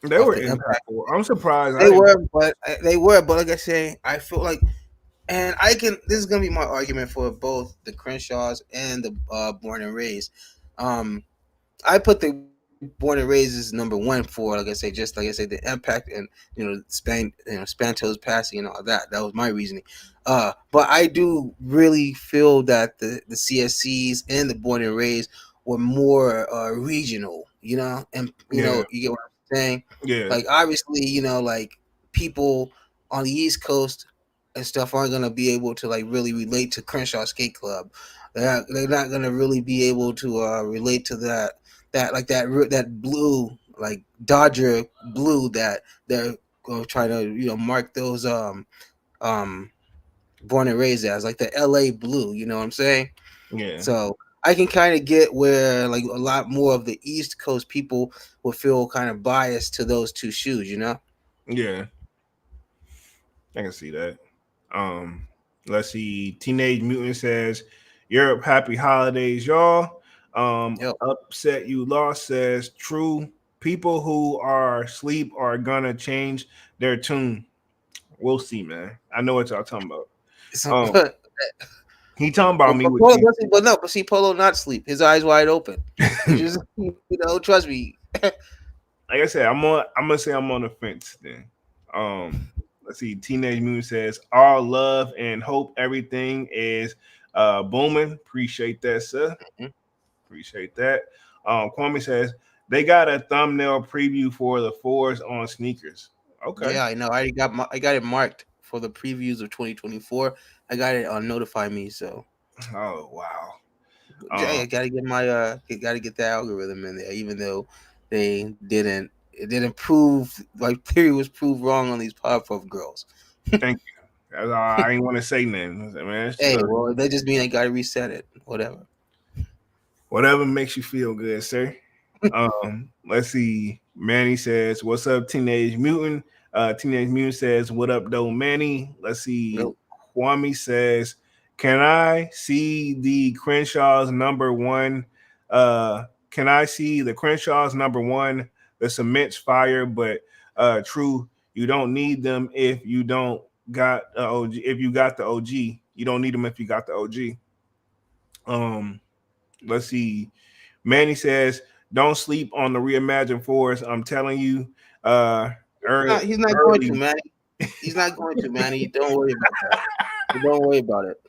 were the impact. impactful. I'm surprised I They didn't. were, but like I say, I feel like, and I can. This is gonna be my argument for both the Crenshaws and the Born and Raised. Um, I put the Born and Raised as number one for, like I say, just like I said, the impact and Spanto's passing and all that. That was my reasoning. But I do really feel that the CSCs and the Born and Raised were more regional. And Yeah. you get what I'm saying. Yeah. Like obviously, like people on the East Coast and stuff aren't gonna be able to like really relate to Crenshaw Skate Club. They're not gonna really be able to relate to that blue, like Dodger blue, that they're gonna try to mark those um Born and Raised as, like the LA blue. You know what I'm saying? Yeah. So I can kind of get where like a lot more of the East Coast people will feel kind of biased to those two shoes. Yeah. I can see that. Um, let's see. Teenage Mutant says, "Europe, happy holidays, y'all." Yep. Upset you lost says, "True. People who are asleep are gonna change their tune. We'll see, man. I know what y'all talking about. So, Um, but, he talking about me with Polo, you. but see, Polo not sleep. His eyes wide open. He just, trust me. Like I said, I'm gonna say I'm on the fence then. Um, let's see. Teenage Mutant says, "All love and hope everything is booming." Appreciate that, sir. Appreciate that. Kwame says they got a thumbnail preview for the fours on sneakers. Okay. Yeah, I know. I got it marked for the previews of 2024. I got it on Notify Me. So Oh wow. yeah, Um, I gotta get gotta get that algorithm in there, even though it didn't prove, like, theory was proved wrong on these Powerpuff Girls. thank you. That's all. I didn't want to say nothing. I said, man, Hey, well, they just mean I gotta reset it. Whatever. whatever makes you feel good, sir. Let's see. Manny says, "What's up, Teenage Mutant?" Teenage Mutant says, "What up, though, Manny?" Let's see. Nope. Kwame says, "Can I see the Crenshaw's number one? Can I see the Crenshaw's number one? The cement's fire, but true, you don't need them if you don't got OG. If you got the OG, you don't need them if you got the OG." Um, let's see. Manny says, "Don't sleep on the reimagined force. I'm telling you, uh, early, He's not going to, early." Manny. He's not going to, Manny. Don't worry about that. Don't worry about it.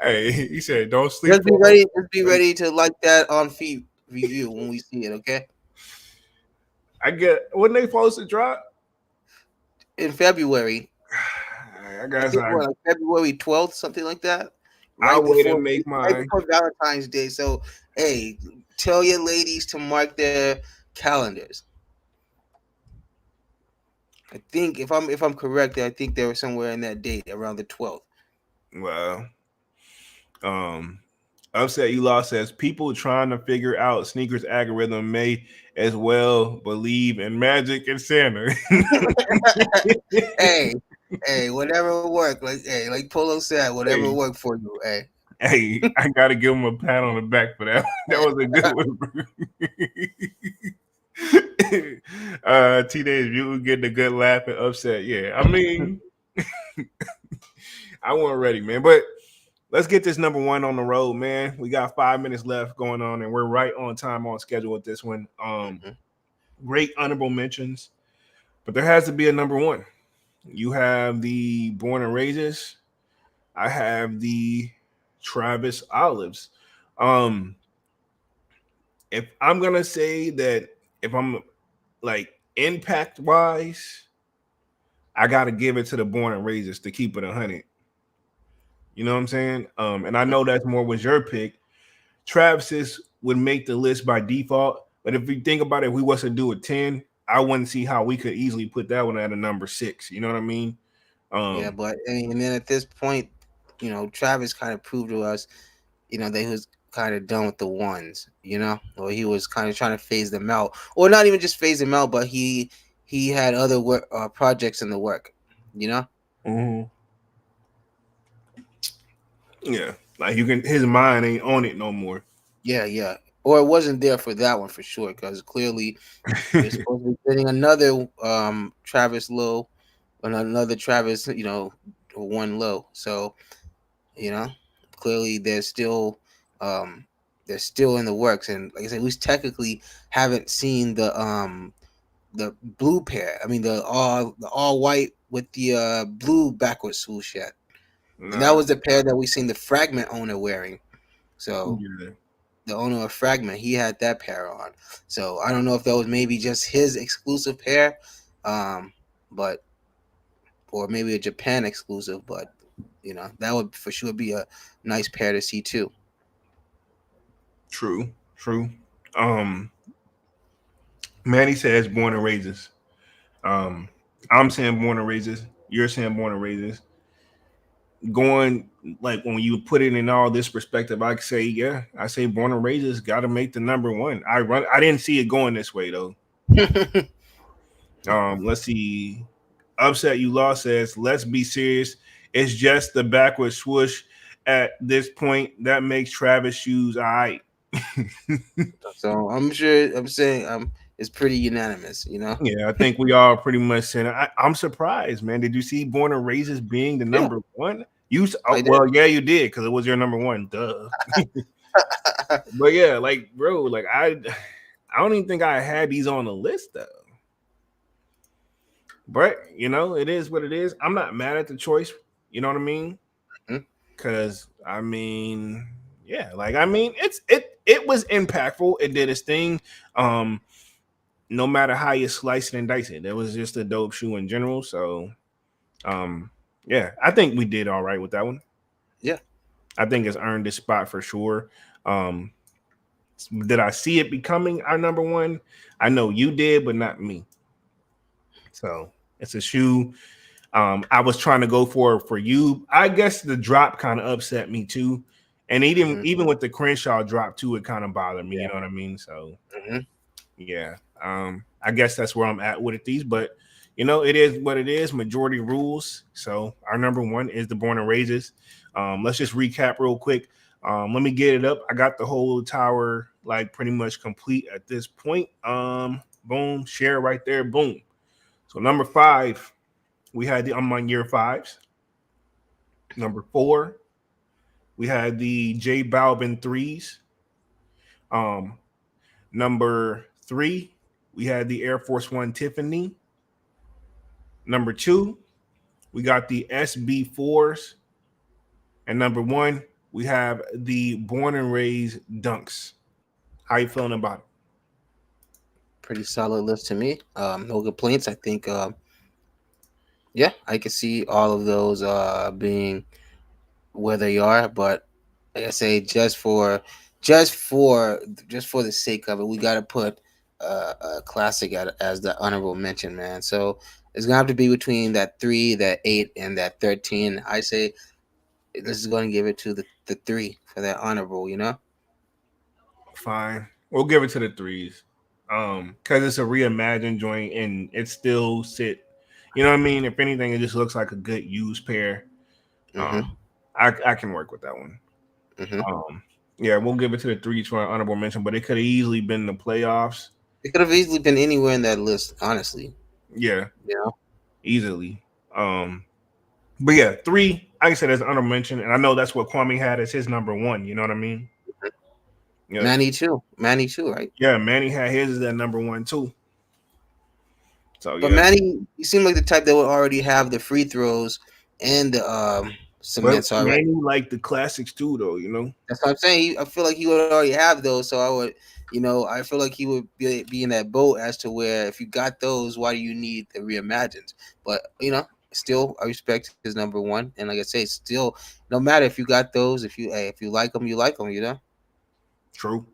Hey, he said, "Don't sleep on." Just be ready to like that on feed review when we see it. Okay. I get when they supposed to drop. In February, I I guess think what, like February 12th, something like that. I'll Right wait before and make right mine. before Valentine's Day. So hey, tell your ladies to mark their calendars. I think if I'm correct, I think they were somewhere in that date around the 12th. Well, um, upset you lost says people trying to figure out sneakers algorithm may as well believe in magic and Santa. Hey, hey, whatever worked. Like Polo said, whatever Hey, worked for you. Hey. hey, I gotta give him a pat on the back for that. That was a good one. Teenage Mutant getting a good laugh and upset. Yeah, I mean, I wasn't ready, man. But let's get this number one on the road, man. We got 5 minutes left going on, and we're right on time, on schedule with this one. Great honorable mentions, but there has to be a number one. You have the Born and Raises. I have the Travis Olives. Um, if I'm gonna say that, if I'm like impact wise, I got to give it to the Born and Raisers to keep it 100. You know what I'm saying? And I know that's more was your pick. Travis's would make the list by default, but if you think about it, if we was to do a 10, I wouldn't see how we could easily put that one at a number 6. You know what I mean? Yeah, but I mean, and then at this point, Travis kind of proved to us, that he was kind of done with the ones, or he was kind of trying to phase them out, or not even just phase them out, but he had other work projects in the work, Mm-hmm. Yeah, like his mind ain't on it no more. Yeah, or it wasn't there for that one for sure, because clearly we're supposed to be getting another Travis Low and another Travis, one low. So you know, clearly um they're still in the works. And like I said, we technically haven't seen the blue pair. I mean the all white with the blue backward swoosh yet. And that Nah, was the pair that we seen the Fragment owner wearing. So yeah, the owner of Fragment, he had that pair on. So I don't know if that was maybe just his exclusive pair, but or maybe a Japan exclusive, but that would for sure be a nice pair to see too. true. Um, Manny says Born and Raisers. Um, I'm saying Born and Raisers. You're saying Born and Raisers. Going like when you put it in all this perspective, I say, yeah, I say Born and Raisers got to make the number one. I didn't see it going this way though. Let's see. Upset You Lost says, let's be serious. It's just the backward swoosh at this point that makes Travis shoes all right. So I'm saying it's pretty unanimous. Yeah, I think we all pretty much said. I'm surprised, man. Did you see Born and Raisers being the Yeah, number one? You I did. well, yeah, you did because it was your number one. Duh. But yeah, like bro, like I don't even think I had these on the list though. But it is what it is. I'm not mad at the choice. You know what I mean? Mhm. Because I mean, yeah, like I mean, it was impactful. It did its thing. No matter how you slice it and dice it, it was just a dope shoe in general. So, yeah, I think we did all right with that one. Yeah. I think it's earned this spot for sure. Um, did I see it becoming our number one? I know you did, but not me. So it's a shoe. I was trying to go for you. I guess the drop kind of upset me too, and even with the Crenshaw drop too, it kind of bothered me. Yeah. You know what I mean? So Mm-hmm. yeah, I guess that's where I'm at with these. But it is what it is. Majority rules. So our number one is the Born and Raisers. Let's just recap real quick. Let me get it up. I got the whole tower like pretty much complete at this point. Boom, share right there. Boom. So number 5, we had I'm on year 5s. Number 4, we had the J Balvin 3s. Um, Number 3, we had the Air Force One Tiffany. Number 2, we got the SB4s. And number 1, we have the Born and Raised Dunkz. How you feeling about it? Pretty solid list to me. No complaints. I think yeah, I can see all of those being where they are, but like I say, just for just for the sake of it, we got to put a classic as the honorable mention, man. So it's gonna have to be between that 3, that 8, and that 13. I say this is going to give it to the 3 for that honorable. Fine. We'll give it to the 3s. Because it's a reimagined joint and it still sit. You know what I mean? If anything, it just looks like a good used pair. Mm-hmm. I can work with that one. Mm-hmm. Yeah, we'll give it to the 3s for an honorable mention, but it could have easily been the playoffs. It could have easily been anywhere in that list, honestly. Yeah, Yeah. easily. But yeah, 3, like I said, as an honorable mention, and I know that's what Kwame had as his number 1. You know what I mean? Yeah. Manny too, right? Yeah, Manny had his as that number 1 too. So But yeah, Manny, you seem like the type that would already have the free throws and the cements already. Manny like the classics too, though. That's what I'm saying. I feel like he would already have those, so I would, I feel like he would be in that boat as to where if you got those, why do you need the reimagined? But still, I respect his number one, and like I say, still, no matter if you got those, if you like them, you like them, True.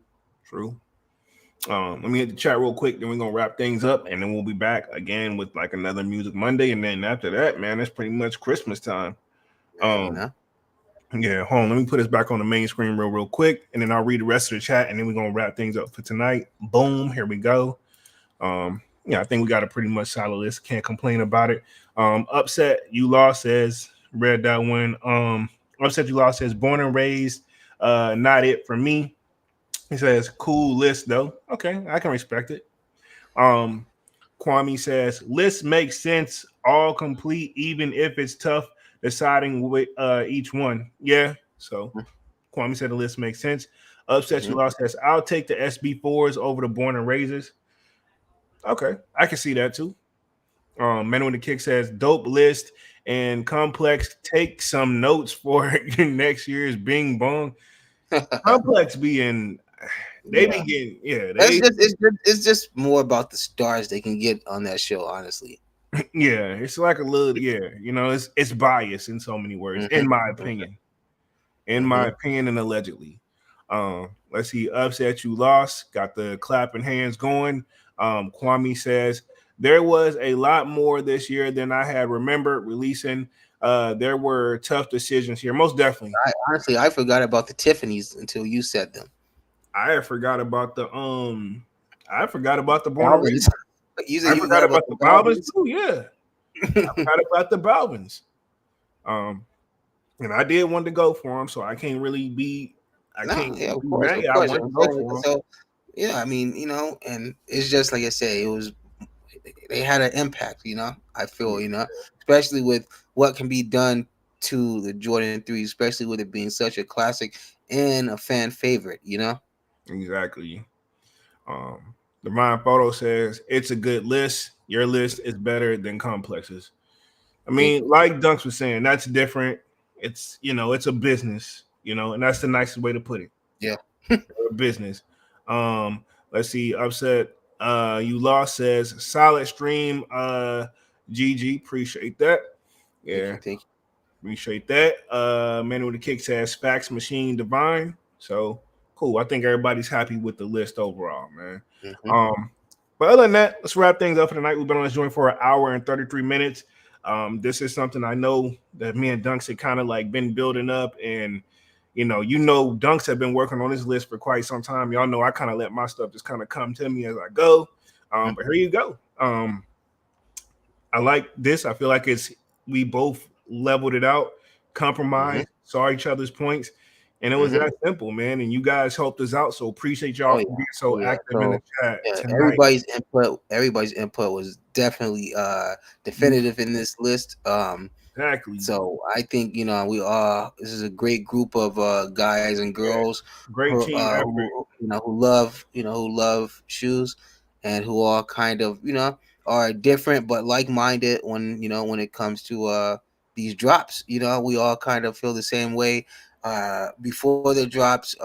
Let me hit the chat real quick, then we're gonna wrap things up, and then we'll be back again with like another Music Monday, and then after that, man, it's pretty much Christmas time. Yeah, hold on. Let me put this back on the main screen real quick, and then I'll read the rest of the chat, and then we're gonna wrap things up for tonight. Boom, here we go. I think we got a pretty much solid list. Can't complain about it. Upset You Lost says, read that one. Upset You Lost says, born and raised, not it for me. He says, cool list though. Okay, I can respect it. Kwame says, list makes sense, all complete, even if it's tough deciding with each one. Yeah, so Kwame said the list makes sense. Upset You Lost says, I'll take the SB4s over the Born and Raisers. Okay, I can see that too. Man with the Kick says, dope list and complex. Take some notes for next year's Bing Bong. Complex being, they be getting, it's just more about the stars they can get on that show, honestly. Yeah, it's like a little, it's biased in so many words, in my opinion. And allegedly. Let's see, Upset You Lost, got the clapping hands going. Kwame says, there was a lot more this year than I had remembered releasing. There were tough decisions here, most definitely. I forgot about the Tiffany's until you said them. I forgot about the Born Balvins. I forgot about the Balvins too. Yeah, I forgot about the Balvins. And I did want to go for them, so I can't really be. I want to go for them. So I mean, and it's just like I say, they had an impact. I feel, especially with what can be done to the Jordan 3, especially with it being such a classic and a fan favorite. Exactly. The Ryan Photo says it's a good list. Your list is better than Complex's. I mean, like Dunkz was saying, that's different. It's it's a business, and that's the nicest way to put it. Yeah, a business. Let's see. Upset You Lost says solid stream. GG, appreciate that. Yeah, thank you. Appreciate that. Man with the Kick says Fax Machine Divine. So cool. I think everybody's happy with the list overall, man. But other than that, let's wrap things up for tonight. We've been on this joint for an hour and 33 minutes. This is something I know that me and Dunkz had kind of like been building up, and Dunkz have been working on this list for quite some time. Y'all know I kind of let my stuff just kind of come to me as I go. But here you go. I like this. I feel like we both leveled it out, compromised, saw each other's points, and it was that simple, man. And you guys helped us out, so appreciate y'all for being so active in the chat. Everybody's input was definitely definitive in this list. Exactly. So I think this is a great group of guys and girls, great team, who love shoes, and who all kind of are different but like-minded when it comes to these drops. We all kind of feel the same way before the drops,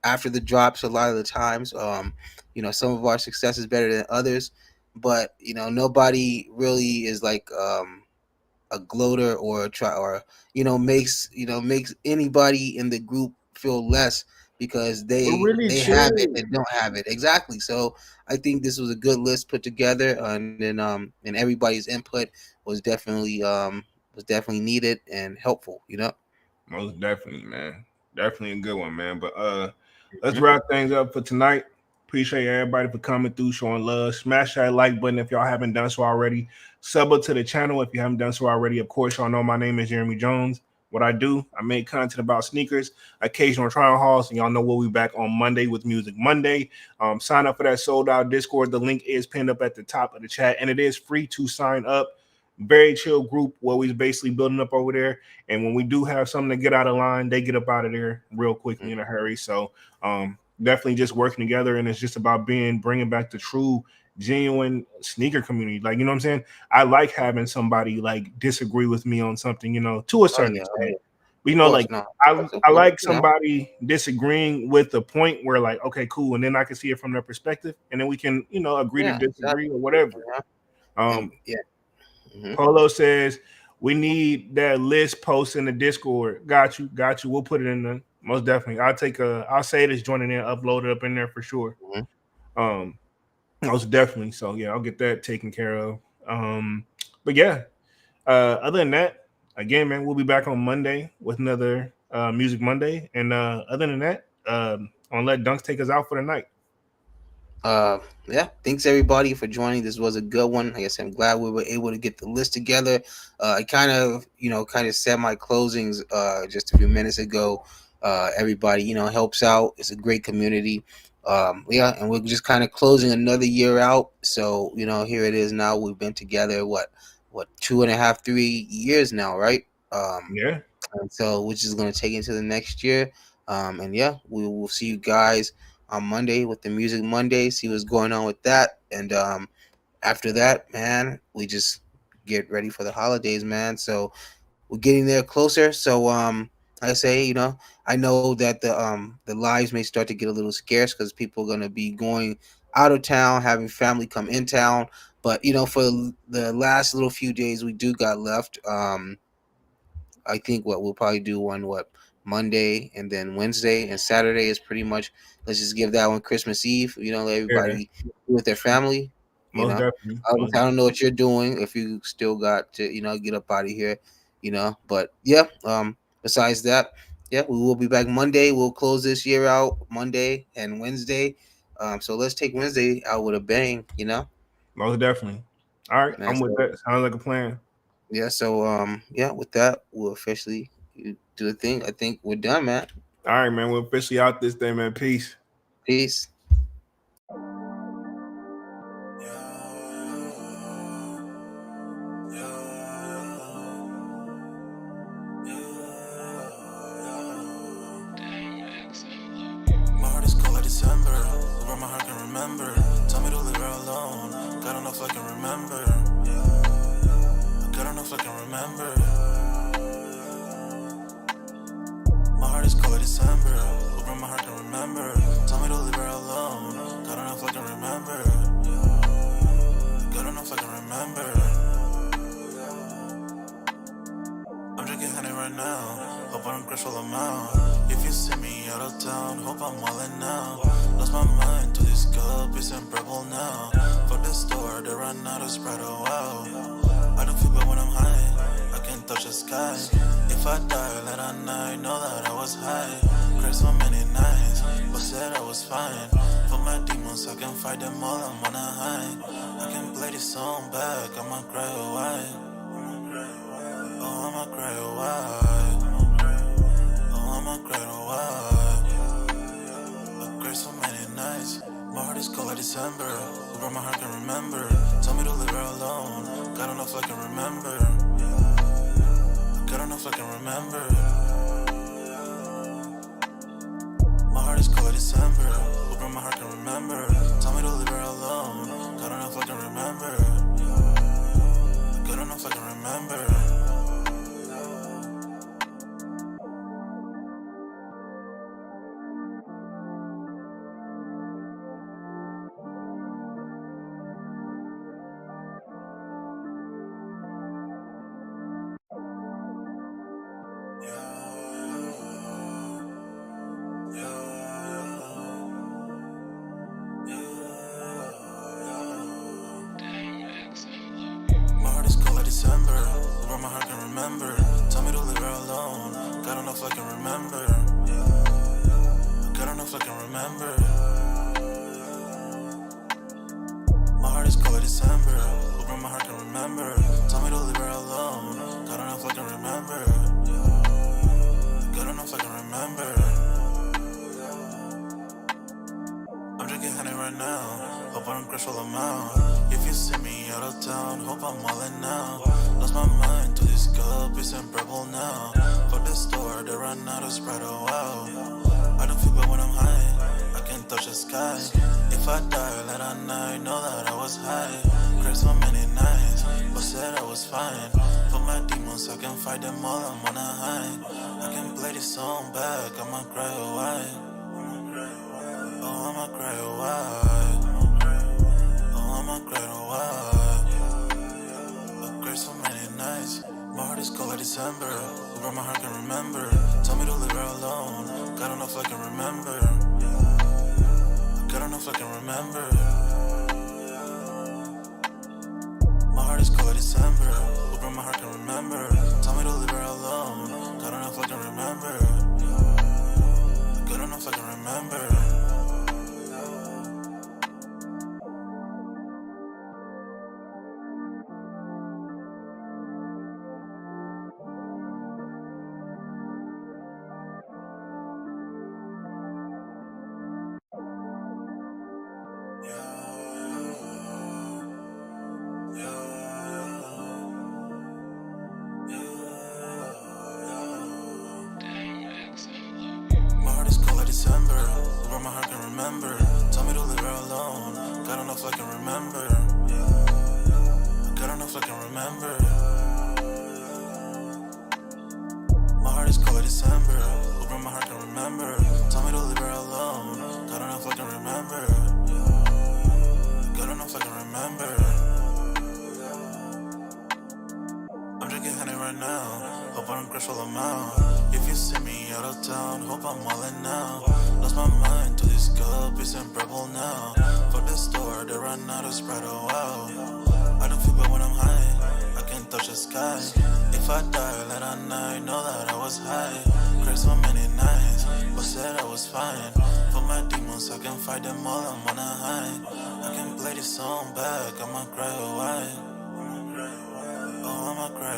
after the drops. A lot of the times, some of our success is better than others, but nobody really is like a gloater makes anybody in the group feel less because they have it and don't have it. Exactly. So I think this was a good list put together, and then and everybody's input was definitely needed and helpful. Most definitely, man. Definitely a good one, man. But let's wrap things up for tonight. Appreciate everybody for coming through, showing love. Smash that like button if y'all haven't done so already. Sub up to the channel if you haven't done so already. Of course, y'all know my name is Jeremy Jones. What I do, I make content about sneakers, occasional trial hauls, and y'all know we'll be back on Monday with Music Monday. Sign up for that sold out Discord. The link is pinned up at the top of the chat, and it is free to sign up. Very chill group what we're basically building up over there. And when we do have something to get out of line, they get up out of there real quickly in a hurry. So definitely just working together, and it's just about bringing back the true, genuine sneaker community. Like, you know what I'm saying? I like having somebody like disagree with me on something, to a certain extent. But, you Of know, course, like no. I Well, like somebody disagreeing with the point where like, okay, cool, and then I can see it from their perspective, and then we can, you know, agree to yeah, disagree exactly. or whatever. You know? And Um, yeah. Hmm. Polo says we need that list post in the Discord. Got you, got you. We'll put it in the most definitely. I'll say this joining in, upload it up in there for sure. Hmm. Um, most definitely. So yeah, I'll get that taken care of. But yeah, other than that, again, man, we'll be back on Monday with another Music Monday. And other than that, I'll let Dunks take us out for the night. Yeah, thanks everybody for joining. This was a good one. Like I said, I'm glad we were able to get the list together. I kind of, said my closings just a few minutes ago. Everybody, helps out. It's a great community. Yeah, and we're just kind of closing another year out. So, here it is now. We've been together what 2.5, 3 years now, right? Yeah, And so which is going to take into the next year. And yeah, we will see you guys on Monday with the Music Monday. See what's going on with that. And after that, man, we just get ready for the holidays, man. So we're getting there closer. So I say, I know that the lives may start to get a little scarce because people are going to be going out of town, having family come in town. But for the last little few days we do got left, I think what we'll probably do one Monday and then Wednesday and Saturday is pretty much, let's just give that one Christmas Eve. Let yeah, everybody be with their family. most definitely. I don't know what you're doing if you still got to get up out of here. But yeah. Besides that, yeah, we will be back Monday. We'll close this year out Monday and Wednesday. So let's take Wednesday out with a bang. Most definitely. All right, Man, I'm with so that. Sounds like a plan. yeah. So yeah, with that, we'll officially do the thing. I think we're done, man. All right, man. We're officially out this day, man. Peace. Peace. My heart is cold like December. Where my heart can remember. Tell me to leave her alone. God don't know if I can remember. God don't know if I can remember. My heart is cold like December. Where my heart can remember. Tell me to leave her alone. God don't know if I can remember. God don't know if I can remember. I'm drinking honey right now. Hope I don't crash all amount. If you see me out of town, hope I'm wildin' now. Lost my mind to this cup, it's in purple now. For the store, they run out of Sprite, oh wow. I don't feel bad when I'm high, I can't touch the sky. If I die late at night, know that I was high. Cried so many nights, but said I was fine. For my demons, I can fight them all, I'm on a high. I can play this song back, I'ma cry a while. Oh, I'ma cry a while. Oh, I'ma cry a while. I cried so many nights. My heart is cold like December. Where my heart can remember. Tell me to leave her alone. God don't know if I can remember. God don't know if I can remember. My heart is cold like December. Where my heart can remember. Tell me to leave her alone. God don't know if I can remember. God don't know if I can remember. My heart is cold like December. Where my heart can remember. Tell me to leave her alone. God don't know if I can remember. God don't know if I can remember. My heart is cold like December. Where my heart can remember. Tell me to leave her alone. God don't know if I can remember. God don't know if I can remember. I'm drinking honey right now. Hope I don't crash all amount. If you see me out of town, hope I'm wildin' now. Lost my mind to this cup, it's in purple now. For the store, they run out of Sprite, oh wow. I don't feel bad when I'm high, I can't touch the sky. If I die late at night, know that I was high. Cried so many nights, but said I was fine. For my demons, I can fight them all, I'm on a high. I can play this song back, I'ma cry a while. Oh, I'ma cry a while. Oh, I'ma cry a while. I cried so many nights. My heart is cold like December. Where my heart can remember. Tell me to leave her alone. God don't know if I can remember. God don't know if I can remember. My heart is cold like December. Where my heart can remember. Tell me to leave her alone. God don't know if I can remember. God don't know if I can remember. My heart is cold like December. Where my heart can remember. Tell me to leave her alone. God don't know if I can remember. God don't know if I can remember. My heart is cold like December. Where my heart can remember. Tell me to leave her alone. God don't know if I can remember. God don't know if I can remember. I'm drinking honey right now. Hope I don't crush all them out. If you see me out of town, hope I'm wildin' now. Lost my mind to this cup, it's unbearable now. Fuck the store, they run out of Sprite, oh wow. I don't feel bad when I'm high, I can't touch the sky. If I die late at night, know that I was high. Cried so many nights, but said I was fine. For my demons, I can fight them all, I'm on a high. I can play this song back, I'ma cry a while. Oh, I'ma cry